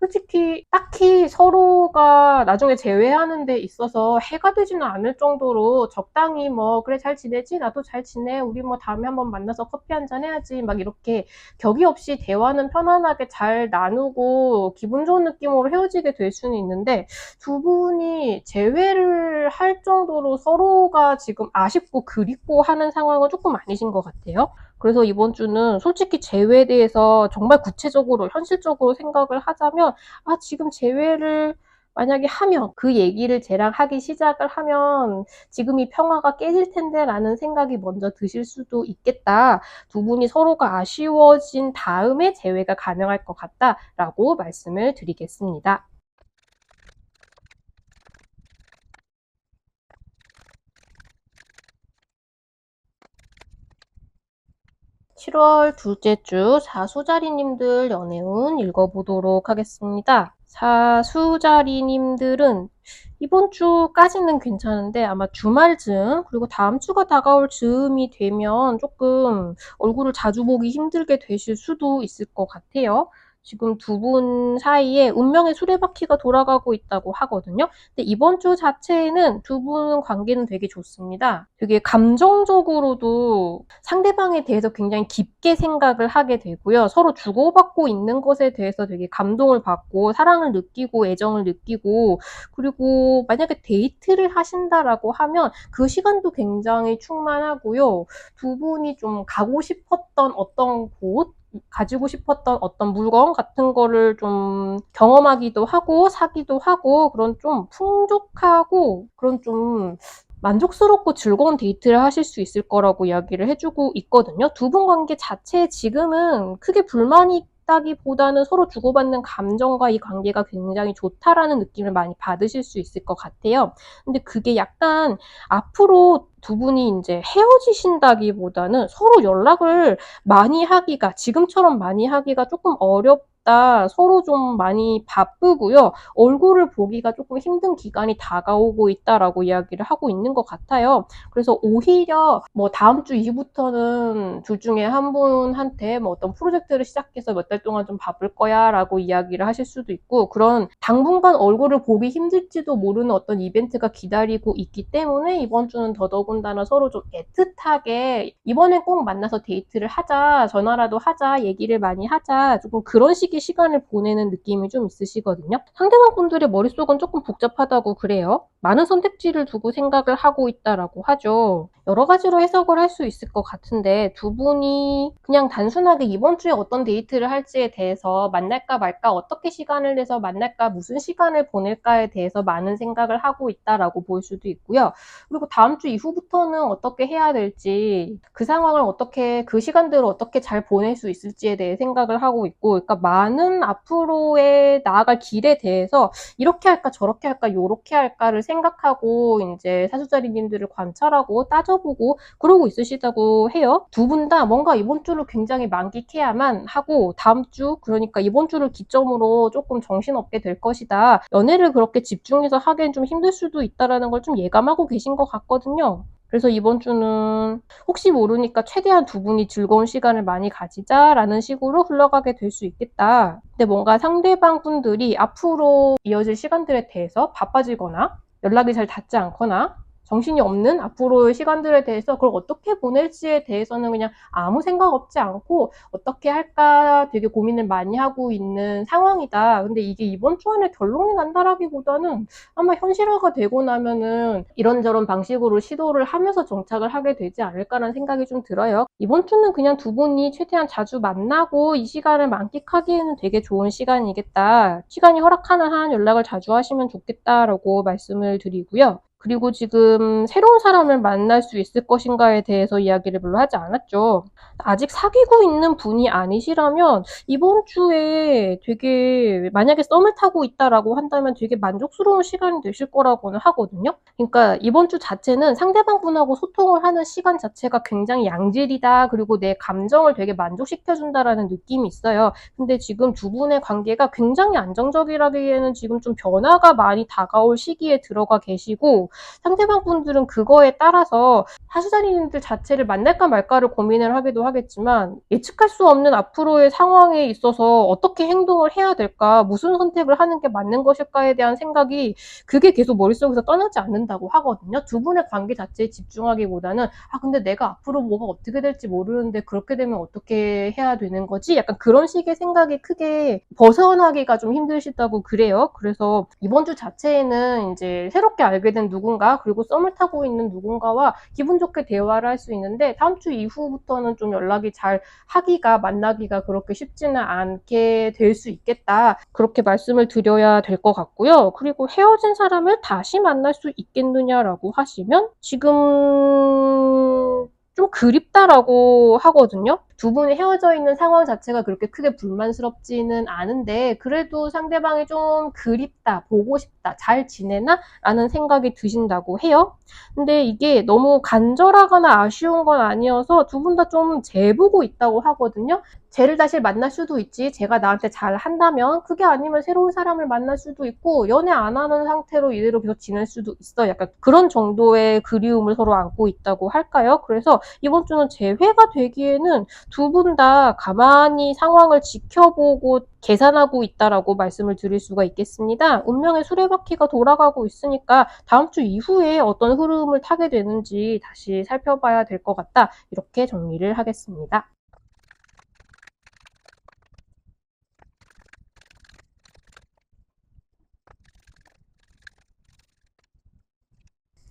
솔직히 딱히 서로가 나중에 재회하는 데 있어서 해가 되지는 않을 정도로 적당히 뭐 그래 잘 지내지? 나도 잘 지내. 우리 뭐 다음에 한번 만나서 커피 한잔 해야지. 막 이렇게 격의 없이 대화는 편안하게 잘 나누고 기분 좋은 느낌으로 헤어지게 될 수는 있는데 두 분이 재회를 할 정도로 서로가 지금 아쉽고 그립고 하는 상황은 조금 아니신 것 같아요. 그래서 이번 주는 솔직히 재회에 대해서 정말 구체적으로 현실적으로 생각을 하자면 지금 재회를 만약에 하면 그 얘기를 쟤랑 하기 시작을 하면 지금 이 평화가 깨질 텐데 라는 생각이 먼저 드실 수도 있겠다. 두 분이 서로가 아쉬워진 다음에 재회가 가능할 것 같다라고 말씀을 드리겠습니다. 7월 둘째 주 사수자리님들 연애운 읽어보도록 하겠습니다. 사수자리님들은 이번 주까지는 괜찮은데 아마 주말쯤 그리고 다음 주가 다가올 즈음이 되면 조금 얼굴을 자주 보기 힘들게 되실 수도 있을 것 같아요. 지금 두 분 사이에 운명의 수레바퀴가 돌아가고 있다고 하거든요. 근데 이번 주 자체에는 두 분 관계는 되게 좋습니다. 되게 감정적으로도 상대방에 대해서 굉장히 깊게 생각을 하게 되고요. 서로 주고받고 있는 것에 대해서 되게 감동을 받고 사랑을 느끼고 애정을 느끼고 그리고 만약에 데이트를 하신다라고 하면 그 시간도 굉장히 충만하고요. 두 분이 좀 가고 싶었던 어떤 곳, 가지고 싶었던 어떤 물건 같은 거를 좀 경험하기도 하고 사기도 하고 그런 좀 풍족하고 그런 좀 만족스럽고 즐거운 데이트를 하실 수 있을 거라고 이야기를 해주고 있거든요. 두 분 관계 자체에 지금은 크게 불만이 있다기보다는 서로 주고받는 감정과 이 관계가 굉장히 좋다라는 느낌을 많이 받으실 수 있을 것 같아요. 근데 그게 약간 앞으로 두 분이 이제 헤어지신다기보다는 서로 연락을 많이 하기가, 지금처럼 많이 하기가 조금 어렵다. 서로 좀 많이 바쁘고요. 얼굴을 보기가 조금 힘든 기간이 다가오고 있다라고 이야기를 하고 있는 것 같아요. 그래서 오히려 뭐 다음 주 이후부터는 둘 중에 한 분한테 뭐 어떤 프로젝트를 시작해서 몇 달 동안 좀 바쁠 거야 라고 이야기를 하실 수도 있고 그런 당분간 얼굴을 보기 힘들지도 모르는 어떤 이벤트가 기다리고 있기 때문에 이번 주는 더더군다나 서로 좀 애틋하게 이번엔 꼭 만나서 데이트를 하자, 전화라도 하자, 얘기를 많이 하자, 조금 그런 식의 시간을 보내는 느낌이 좀 있으시거든요. 상대방 분들의 머릿속은 조금 복잡하다고 그래요. 많은 선택지를 두고 생각을 하고 있다라고 하죠. 여러 가지로 해석을 할 수 있을 것 같은데 두 분이 그냥 단순하게 이번 주에 어떤 데이트를 할지에 대해서 만날까 말까, 어떻게 시간을 내서 만날까, 무슨 시간을 보낼까에 대해서 많은 생각을 하고 있다라고 볼 수도 있고요. 그리고 다음 주 이후부터 이후부터는 어떻게 해야 될지, 그 상황을 어떻게, 그 시간들을 어떻게 잘 보낼 수 있을지에 대해 생각을 하고 있고, 그러니까 많은 앞으로의 나아갈 길에 대해서 이렇게 할까 저렇게 할까 요렇게 할까를 생각하고 이제 사주자리님들을 관찰하고 따져보고 그러고 있으시다고 해요. 두 분 다 뭔가 이번 주를 굉장히 만끽해야만 하고 다음 주, 그러니까 이번 주를 기점으로 조금 정신없게 될 것이다. 연애를 그렇게 집중해서 하기엔 좀 힘들 수도 있다라는 걸 좀 예감하고 계신 것 같거든요. 그래서 이번 주는 혹시 모르니까 최대한 두 분이 즐거운 시간을 많이 가지자라는 식으로 흘러가게 될 수 있겠다. 근데 뭔가 상대방 분들이 앞으로 이어질 시간들에 대해서 바빠지거나 연락이 잘 닿지 않거나 정신이 없는 앞으로의 시간들에 대해서 그걸 어떻게 보낼지에 대해서는 그냥 아무 생각 없지 않고 어떻게 할까 되게 고민을 많이 하고 있는 상황이다. 근데 이게 이번 주 안에 결론이 난다라기보다는 아마 현실화가 되고 나면은 이런저런 방식으로 시도를 하면서 정착을 하게 되지 않을까라는 생각이 좀 들어요. 이번 주는 그냥 두 분이 최대한 자주 만나고 이 시간을 만끽하기에는 되게 좋은 시간이겠다. 시간이 허락하는 한 연락을 자주 하시면 좋겠다라고 말씀을 드리고요. 그리고 지금 새로운 사람을 만날 수 있을 것인가에 대해서 이야기를 별로 하지 않았죠. 아직 사귀고 있는 분이 아니시라면 이번 주에 되게 만약에 썸을 타고 있다라고 한다면 되게 만족스러운 시간이 되실 거라고는 하거든요. 그러니까 이번 주 자체는 상대방 분하고 소통을 하는 시간 자체가 굉장히 양질이다. 그리고 내 감정을 되게 만족시켜준다라는 느낌이 있어요. 근데 지금 두 분의 관계가 굉장히 안정적이라기에는 지금 좀 변화가 많이 다가올 시기에 들어가 계시고 상대방 분들은 그거에 따라서 사수자리님들 자체를 만날까 말까를 고민을 하기도 하겠지만 예측할 수 없는 앞으로의 상황에 있어서 어떻게 행동을 해야 될까, 무슨 선택을 하는 게 맞는 것일까에 대한 생각이 그게 계속 머릿속에서 떠나지 않는다고 하거든요. 두 분의 관계 자체에 집중하기보다는 근데 내가 앞으로 뭐가 어떻게 될지 모르는데 그렇게 되면 어떻게 해야 되는 거지? 약간 그런 식의 생각이 크게 벗어나기가 좀 힘드시다고 그래요. 그래서 이번 주 자체에는 이제 새롭게 알게 된 누군가, 그리고 썸을 타고 있는 누군가와 기분 좋게 대화를 할 수 있는데 다음 주 이후부터는 좀 연락이 잘 하기가, 만나기가 그렇게 쉽지는 않게 될 수 있겠다. 그렇게 말씀을 드려야 될 것 같고요. 그리고 헤어진 사람을 다시 만날 수 있겠느냐라고 하시면 지금 좀 그립다라고 하거든요. 두 분이 헤어져 있는 상황 자체가 그렇게 크게 불만스럽지는 않은데 그래도 상대방이 좀 그립다, 보고 싶다, 잘 지내나? 라는 생각이 드신다고 해요. 근데 이게 너무 간절하거나 아쉬운 건 아니어서 두 분 다 좀 재보고 있다고 하거든요. 쟤를 다시 만날 수도 있지, 쟤가 나한테 잘 한다면. 그게 아니면 새로운 사람을 만날 수도 있고 연애 안 하는 상태로 이대로 계속 지낼 수도 있어. 약간 그런 정도의 그리움을 서로 안고 있다고 할까요? 그래서 이번 주는 재회가 되기에는 두 분 다 가만히 상황을 지켜보고 계산하고 있다라고 말씀을 드릴 수가 있겠습니다. 운명의 수레바퀴가 돌아가고 있으니까 다음 주 이후에 어떤 흐름을 타게 되는지 다시 살펴봐야 될 것 같다. 이렇게 정리를 하겠습니다.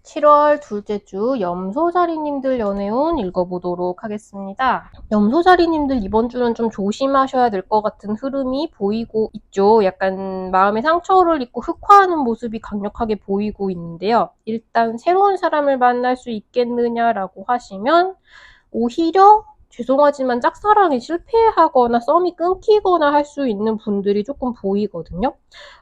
7월 둘째 주 염소자리님들 연애운 읽어보도록 하겠습니다. 염소자리님들 이번 주는 좀 조심하셔야 될 것 같은 흐름이 보이고 있죠. 약간 마음의 상처를 입고 흑화하는 모습이 강력하게 보이고 있는데요. 일단 새로운 사람을 만날 수 있겠느냐라고 하시면 오히려 죄송하지만 짝사랑에 실패하거나 썸이 끊기거나 할 수 있는 분들이 조금 보이거든요.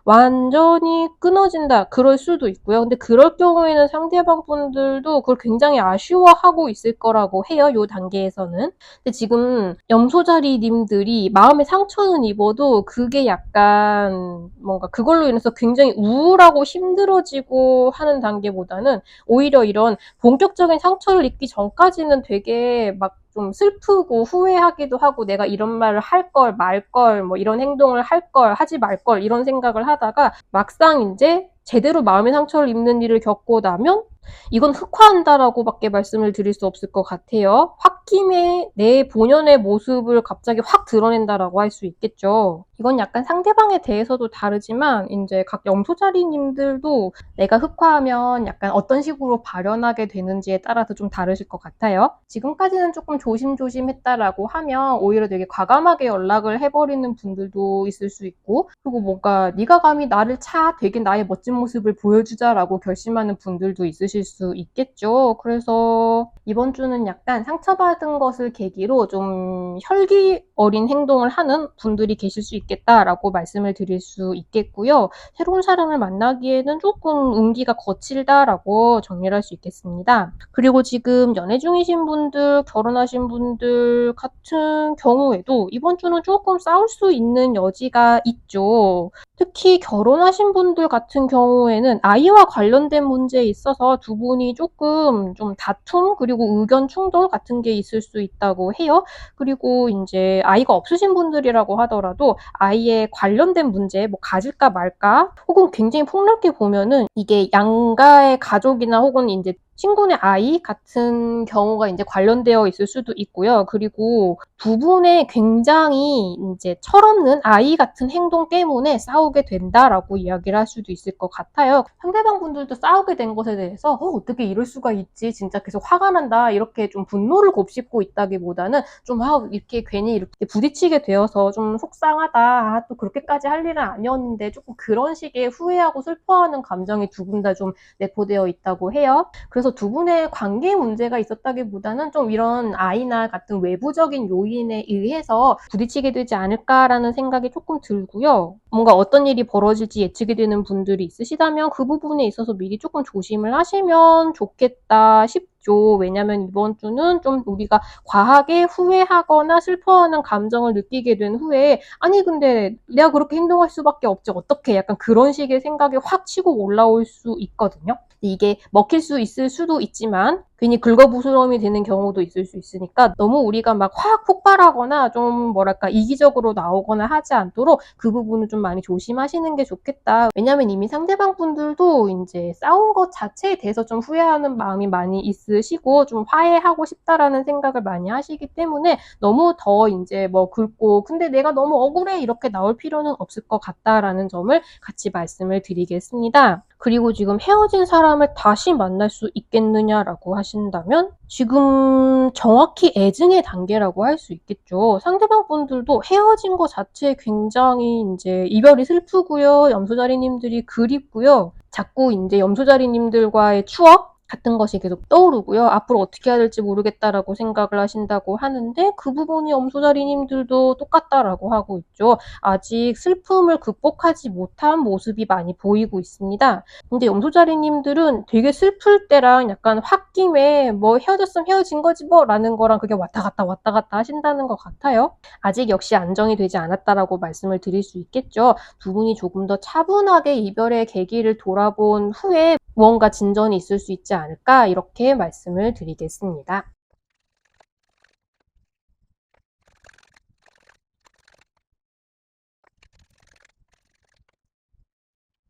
완전히 끊어진다, 그럴 수도 있고요. 근데 그럴 경우에는 상대방 분들도 그걸 굉장히 아쉬워하고 있을 거라고 해요. 요 단계에서는. 근데 지금 염소자리님들이 마음의 상처는 입어도 그게 약간 뭔가 그걸로 인해서 굉장히 우울하고 힘들어지고 하는 단계보다는 오히려 이런 본격적인 상처를 입기 전까지는 되게 막 좀 슬프고 후회하기도 하고 내가 이런 말을 할 걸, 말 걸, 뭐 이런 행동을 할 걸, 하지 말 걸 이런 생각을 하다가 막상 이제 제대로 마음의 상처를 입는 일을 겪고 나면 이건 흑화한다라고밖에 말씀을 드릴 수 없을 것 같아요. 홧김에 내 본연의 모습을 갑자기 확 드러낸다라고 할 수 있겠죠. 이건 약간 상대방에 대해서도 다르지만 인제 각 염소자리님들도 내가 흑화하면 약간 어떤 식으로 발현하게 되는지에 따라서 좀 다르실 것 같아요. 지금까지는 조금 조심조심했다라고 하면 오히려 되게 과감하게 연락을 해버리는 분들도 있을 수 있고, 그리고 뭔가 네가 감히 나를 차, 되게 나의 멋진 모습을 보여주자라고 결심하는 분들도 있으실 수 있겠죠. 그래서 이번 주는 약간 상처받은 것을 계기로 좀 혈기 어린 행동을 하는 분들이 계실 수 있겠다라고 말씀을 드릴 수 있겠고요. 새로운 사람을 만나기에는 조금 운기가 거칠다라고 정리를 할 수 있겠습니다. 그리고 지금 연애 중이신 분들, 결혼하신 분들 같은 경우에도 이번 주는 조금 싸울 수 있는 여지가 있죠. 특히 결혼하신 분들 같은 경우에는 아이와 관련된 문제에 있어서 두 분이 조금 좀 다툼 그리고 의견 충돌 같은 게 있을 수 있다고 해요. 그리고 이제 아이가 없으신 분들이라고 하더라도 아이에 관련된 문제, 뭐 가질까 말까, 혹은 굉장히 폭넓게 보면은 이게 양가의 가족이나 혹은 이제 친구네 아이 같은 경우가 이제 관련되어 있을 수도 있고요. 그리고 두 분의 굉장히 이제 철없는 아이 같은 행동 때문에 싸우게 된다라고 이야기를 할 수도 있을 것 같아요. 상대방 분들도 싸우게 된 것에 대해서 어떻게 이럴 수가 있지? 진짜 계속 화가 난다. 이렇게 좀 분노를 곱씹고 있다기보다는 좀 이렇게 괜히 이렇게 부딪히게 되어서 좀 속상하다. 또 그렇게까지 할 일은 아니었는데 조금 그런 식의 후회하고 슬퍼하는 감정이 두 분 다 좀 내포되어 있다고 해요. 그래서 두 분의 관계 문제가 있었다기보다는 좀 이런 아이나 같은 외부적인 요인에 의해서 부딪히게 되지 않을까라는 생각이 조금 들고요. 뭔가 어떤 일이 벌어질지 예측이 되는 분들이 있으시다면 그 부분에 있어서 미리 조금 조심을 하시면 좋겠다 싶죠. 왜냐면 이번 주는 좀 우리가 과하게 후회하거나 슬퍼하는 감정을 느끼게 된 후에 아니 근데 내가 그렇게 행동할 수밖에 없지 어떡해, 약간 그런 식의 생각이 확 치고 올라올 수 있거든요. 이게 먹힐 수 있을 수도 있지만 괜히 긁어부스럼이 되는 경우도 있을 수 있으니까 너무 우리가 막 확 폭발하거나 좀 뭐랄까 이기적으로 나오거나 하지 않도록 그 부분을 좀 많이 조심하시는 게 좋겠다. 왜냐면 이미 상대방 분들도 이제 싸운 것 자체에 대해서 좀 후회하는 마음이 많이 있으시고 좀 화해하고 싶다라는 생각을 많이 하시기 때문에 너무 더 이제 뭐 긁고 근데 내가 너무 억울해 이렇게 나올 필요는 없을 것 같다라는 점을 같이 말씀을 드리겠습니다. 그리고 지금 헤어진 사람을 다시 만날 수 있겠느냐라고 하신다면 지금 정확히 애증의 단계라고 할 수 있겠죠. 상대방 분들도 헤어진 것 자체에 굉장히 이제 이별이 슬프고요. 염소자리님들이 그립고요. 자꾸 이제 염소자리님들과의 추억 같은 것이 계속 떠오르고요. 앞으로 어떻게 해야 될지 모르겠다라고 생각을 하신다고 하는데 그 부분이 염소자리님들도 똑같다라고 하고 있죠. 아직 슬픔을 극복하지 못한 모습이 많이 보이고 있습니다. 근데 염소자리님들은 되게 슬플 때랑 약간 홧김에 뭐 헤어졌으면 헤어진 거지 뭐 라는 거랑 그게 왔다 갔다 하신다는 것 같아요. 아직 역시 안정이 되지 않았다라고 말씀을 드릴 수 있겠죠. 두 분이 조금 더 차분하게 이별의 계기를 돌아본 후에 무언가 진전이 있을 수 있지 않을까 이렇게 말씀을 드리겠습니다.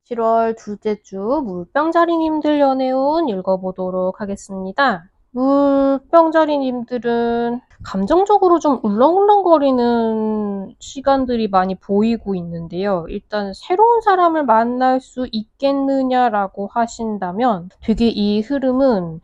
7월 둘째 주 물병자리님들 연애운 읽어보도록 하겠습니다. 물병자리님들은 감정적으로 좀 울렁울렁거리는 시간들이 많이 보이고 있는데요. 일단 새로운 사람을 만날 수 있겠느냐라고 하신다면 되게 이 흐름은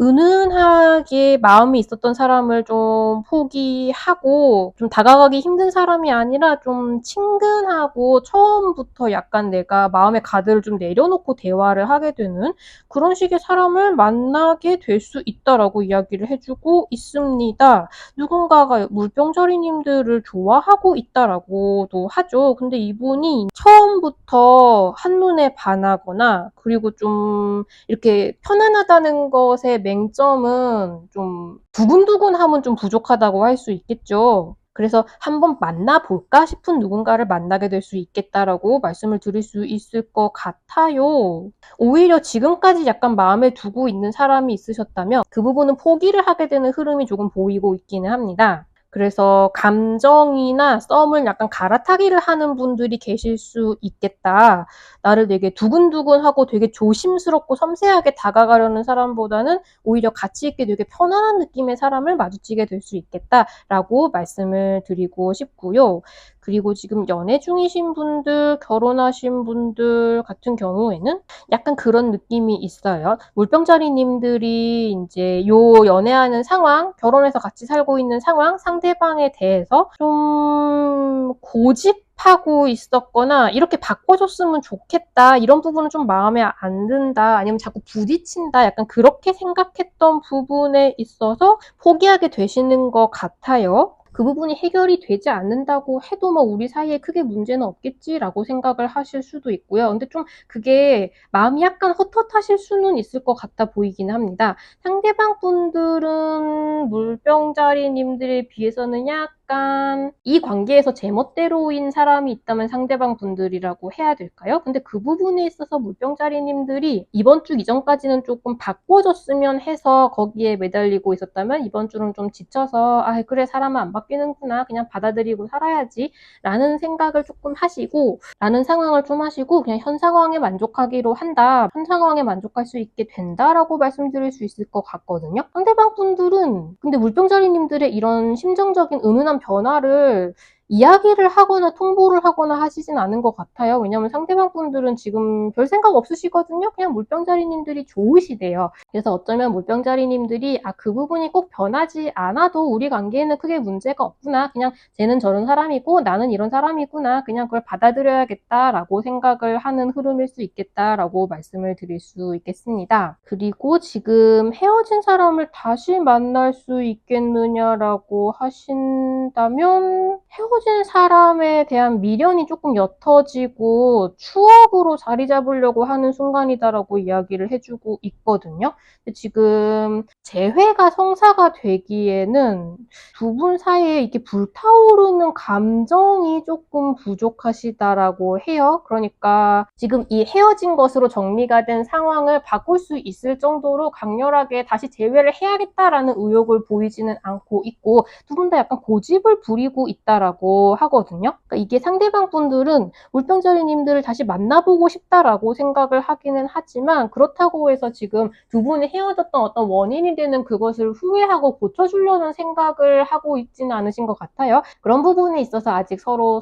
은은하게 마음이 있었던 사람을 좀 포기하고 좀 다가가기 힘든 사람이 아니라 좀 친근하고 처음부터 약간 내가 마음의 가드를 좀 내려놓고 대화를 하게 되는 그런 식의 사람을 만나게 될 수 있다라고 이야기를 해주고 있습니다. 누군가가 물병자리님들을 좋아하고 있다라고도 하죠. 근데 이분이 처음부터 한눈에 반하거나 그리고 좀 이렇게 편안하다는 것의 맹점은 좀 두근두근함은 좀 부족하다고 할 수 있겠죠. 그래서 한번 만나볼까 싶은 누군가를 만나게 될 수 있겠다라고 말씀을 드릴 수 있을 것 같아요. 오히려 지금까지 약간 마음에 두고 있는 사람이 있으셨다면 그 부분은 포기를 하게 되는 흐름이 조금 보이고 있기는 합니다. 그래서 감정이나 썸을 약간 갈아타기를 하는 분들이 계실 수 있겠다. 나를 되게 두근두근하고 되게 조심스럽고 섬세하게 다가가려는 사람보다는 오히려 가치 있게 되게 편안한 느낌의 사람을 마주치게 될 수 있겠다라고 말씀을 드리고 싶고요. 그리고 지금 연애 중이신 분들, 결혼하신 분들 같은 경우에는 약간 그런 느낌이 있어요. 물병자리님들이 이제 요 연애하는 상황, 결혼해서 같이 살고 있는 상황, 상대방에 대해서 좀 고집하고 있었거나 이렇게 바꿔줬으면 좋겠다, 이런 부분은 좀 마음에 안 든다, 아니면 자꾸 부딪힌다, 약간 그렇게 생각했던 부분에 있어서 포기하게 되시는 것 같아요. 그 부분이 해결이 되지 않는다고 해도 뭐 우리 사이에 크게 문제는 없겠지라고 생각을 하실 수도 있고요. 근데 좀 그게 마음이 약간 헛헛하실 수는 있을 것 같아 보이긴 합니다. 상대방 분들은 물병자리님들에 비해서는 약간 이 관계에서 제멋대로인 사람이 있다면 상대방 분들이라고 해야 될까요? 근데 그 부분에 있어서 물병자리님들이 이번 주 이전까지는 조금 바꿔줬으면 해서 거기에 매달리고 있었다면 이번 주는 좀 지쳐서 아 그래 사람은 안 바뀌는구나, 그냥 받아들이고 살아야지 라는 생각을 조금 하시고, 라는 상황을 좀 하시고 그냥 현 상황에 만족하기로 한다, 현 상황에 만족할 수 있게 된다라고 말씀드릴 수 있을 것 같거든요. 상대방 분들은 근데 물병자리님들의 이런 심정적인 은은한 변화를 이야기를 하거나 통보를 하거나 하시진 않은 것 같아요. 왜냐하면 상대방 분들은 지금 별 생각 없으시거든요. 그냥 물병자리님들이 좋으시대요. 그래서 어쩌면 물병자리님들이 아, 그 부분이 꼭 변하지 않아도 우리 관계에는 크게 문제가 없구나, 그냥 쟤는 저런 사람이고 나는 이런 사람이구나, 그냥 그걸 받아들여야겠다라고 생각을 하는 흐름일 수 있겠다라고 말씀을 드릴 수 있겠습니다. 그리고 지금 헤어진 사람을 다시 만날 수 있겠느냐라고 하신다면, 헤어진 사람에 대한 미련이 조금 옅어지고 추억으로 자리 잡으려고 하는 순간이다라고 이야기를 해주고 있거든요. 근데 지금 재회가 성사가 되기에는 두 분 사이에 이렇게 불타오르는 감정이 조금 부족하시다라고 해요. 그러니까 지금 이 헤어진 것으로 정리가 된 상황을 바꿀 수 있을 정도로 강렬하게 다시 재회를 해야겠다라는 의욕을 보이지는 않고 있고, 두 분 다 약간 고집을 부리고 있다라고 하거든요. 그러니까 이게 상대방 분들은 물병자리님들을 다시 만나보고 싶다라고 생각을 하기는 하지만, 그렇다고 해서 지금 두 분이 헤어졌던 어떤 원인이 되는 그것을 후회하고 고쳐주려는 생각을 하고 있지는 않으신 것 같아요. 그런 부분에 있어서 아직 서로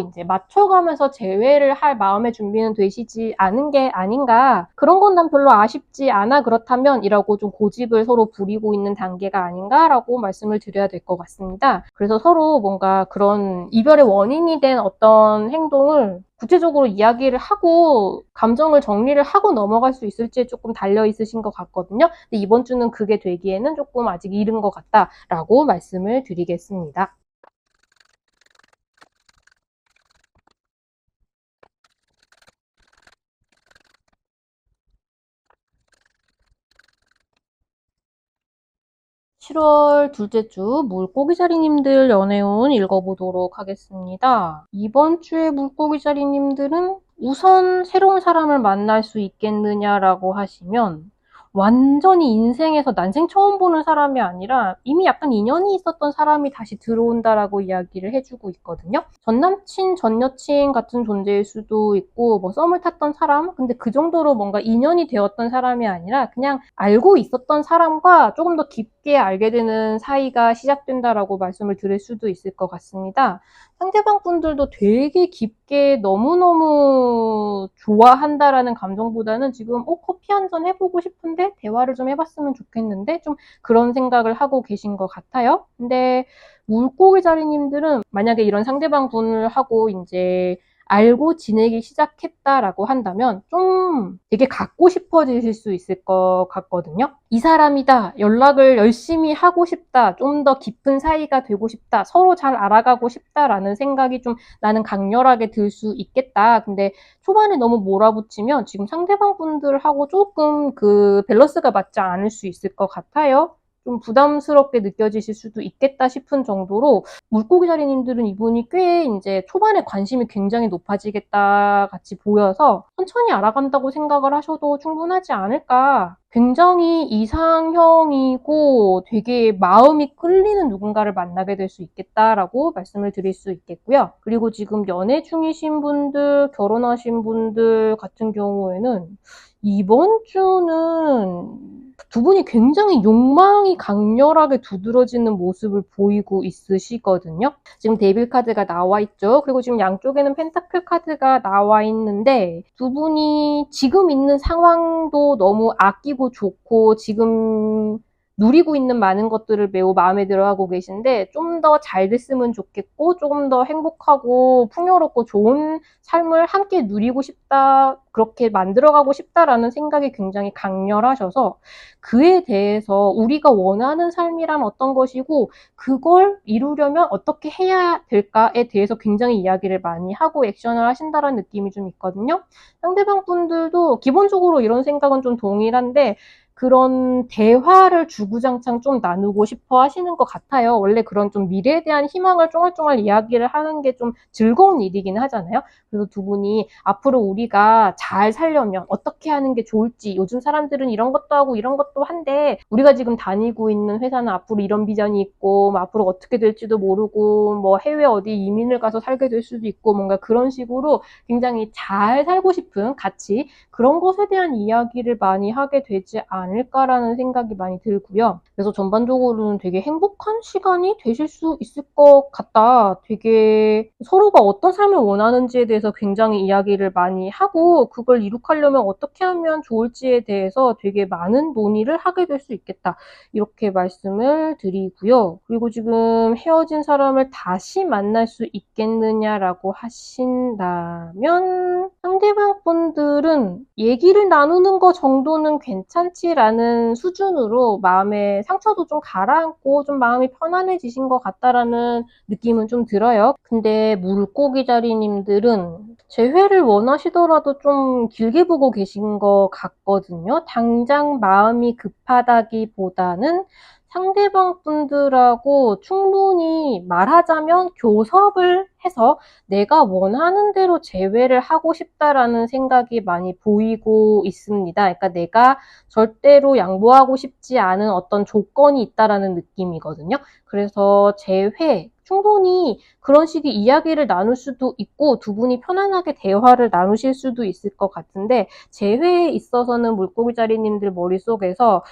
이제 맞춰가면서 재회를 할 마음의 준비는 되시지 않은 게 아닌가, 그런 건 난 별로 아쉽지 않아 그렇다면 이라고 좀 고집을 서로 부리고 있는 단계가 아닌가라고 말씀을 드려야 될 것 같습니다. 그래서 서로 뭔가 그런 이별의 원인이 된 어떤 행동을 구체적으로 이야기를 하고 감정을 정리를 하고 넘어갈 수 있을지에 조금 달려 있으신 것 같거든요. 근데 이번 주는 그게 되기에는 조금 아직 이른 것 같다라고 말씀을 드리겠습니다. 7월 둘째 주 물고기자리님들 연애운 읽어보도록 하겠습니다. 이번 주에 물고기자리님들은 우선 새로운 사람을 만날 수 있겠느냐라고 하시면, 완전히 인생에서 난생 처음 보는 사람이 아니라 이미 약간 인연이 있었던 사람이 다시 들어온다라고 이야기를 해주고 있거든요. 전 남친, 전 여친 같은 존재일 수도 있고, 뭐 썸을 탔던 사람, 근데 그 정도로 뭔가 인연이 되었던 사람이 아니라 그냥 알고 있었던 사람과 조금 더 깊게 알게 되는 사이가 시작된다라고 말씀을 드릴 수도 있을 것 같습니다. 상대방 분들도 되게 깊게 너무너무 좋아한다라는 감정보다는 지금 커피 한잔 해보고 싶은데 대화를 좀 해봤으면 좋겠는데, 좀 그런 생각을 하고 계신 것 같아요. 근데 물고기 자리님들은 만약에 이런 상대방 분을 하고 이제 알고 지내기 시작했다라고 한다면 좀 되게 갖고 싶어지실 수 있을 것 같거든요. 이 사람이다, 연락을 열심히 하고 싶다, 좀 더 깊은 사이가 되고 싶다, 서로 잘 알아가고 싶다라는 생각이 좀 나는 강렬하게 들 수 있겠다. 근데 초반에 너무 몰아붙이면 지금 상대방 분들하고 조금 그 밸런스가 맞지 않을 수 있을 것 같아요. 좀 부담스럽게 느껴지실 수도 있겠다 싶은 정도로 물고기 자리님들은 이분이 꽤 이제 초반에 관심이 굉장히 높아지겠다 같이 보여서 천천히 알아간다고 생각을 하셔도 충분하지 않을까. 굉장히 이상형이고 되게 마음이 끌리는 누군가를 만나게 될 수 있겠다라고 말씀을 드릴 수 있겠고요. 그리고 지금 연애 중이신 분들, 결혼하신 분들 같은 경우에는 이번 주는 두 분이 굉장히 욕망이 강렬하게 두드러지는 모습을 보이고 있으시거든요. 지금 데빌 카드가 나와 있죠. 그리고 지금 양쪽에는 펜타클 카드가 나와 있는데 두 분이 지금 있는 상황도 너무 아끼고 좋고 지금 누리고 있는 많은 것들을 매우 마음에 들어하고 계신데 좀 더 잘 됐으면 좋겠고 조금 더 행복하고 풍요롭고 좋은 삶을 함께 누리고 싶다, 그렇게 만들어가고 싶다라는 생각이 굉장히 강렬하셔서 그에 대해서 우리가 원하는 삶이란 어떤 것이고 그걸 이루려면 어떻게 해야 될까에 대해서 굉장히 이야기를 많이 하고 액션을 하신다는 느낌이 좀 있거든요. 상대방 분들도 기본적으로 이런 생각은 좀 동일한데 그런 대화를 주구장창 좀 나누고 싶어 하시는 것 같아요. 원래 그런 좀 미래에 대한 희망을 쫑알쫑알 이야기를 하는 게 좀 즐거운 일이긴 하잖아요. 그래서 두 분이 앞으로 우리가 잘 살려면 어떻게 하는 게 좋을지, 요즘 사람들은 이런 것도 하고 이런 것도 한데 우리가 지금 다니고 있는 회사는 앞으로 이런 비전이 있고 뭐 앞으로 어떻게 될지도 모르고 뭐 해외 어디 이민을 가서 살게 될 수도 있고 뭔가 그런 식으로 굉장히 잘 살고 싶은 같이 그런 것에 대한 이야기를 많이 하게 되지 않을까라는 생각이 많이 들고요. 그래서 전반적으로는 되게 행복한 시간이 되실 수 있을 것 같다. 되게 서로가 어떤 삶을 원하는지에 대해서 굉장히 이야기를 많이 하고 그걸 이룩하려면 어떻게 하면 좋을지에 대해서 되게 많은 논의를 하게 될 수 있겠다. 이렇게 말씀을 드리고요. 그리고 지금 헤어진 사람을 다시 만날 수 있겠느냐라고 하신다면 상대방 분들은 얘기를 나누는 거 정도는 괜찮지라는 수준으로 마음의 상처도 좀 가라앉고 좀 마음이 편안해지신 것 같다라는 느낌은 좀 들어요. 근데 물고기 자리님들은 재회를 원하시더라도 좀 길게 보고 계신 것 같거든요. 당장 마음이 급하다기보다는 상대방 분들하고 충분히 말하자면 교섭을 해서 내가 원하는 대로 재회를 하고 싶다라는 생각이 많이 보이고 있습니다. 그러니까 내가 절대로 양보하고 싶지 않은 어떤 조건이 있다라는 느낌이거든요. 그래서 재회, 충분히 그런 식의 이야기를 나눌 수도 있고 두 분이 편안하게 대화를 나누실 수도 있을 것 같은데 재회에 있어서는 물고기 자리님들 머릿속에서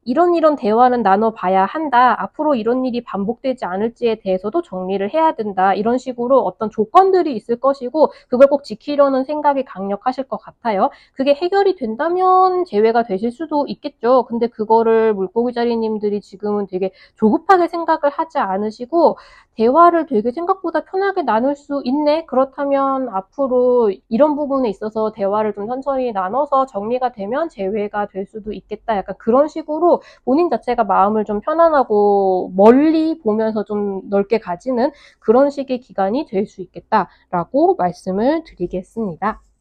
이런 대화는 나눠봐야 한다. 앞으로 이런 일이 반복되지 않을지에 대해서도 정리를 해야 된다. 이런 식으로 어떤 조건들이 있을 것이고 그걸 꼭 지키려는 생각이 강력하실 것 같아요. 그게 해결이 된다면 재회가 되실 수도 있겠죠. 근데 그거를 물고기 자리님들이 지금은 되게 조급하게 생각을 하지 않으시고 대화를 되게 생각보다 편하게 나눌 수 있네. 그렇다면 앞으로 이런 부분에 있어서 대화를 좀 천천히 나눠서 정리가 되면 재회가 될 수도 있겠다. 약간 그런 식으로 본인 자체가 마음을 좀 편안하고 멀리 보면서 좀 넓게 가지는 그런 식의 기간이 될 수 있겠다라고 말씀을 드리겠습니다.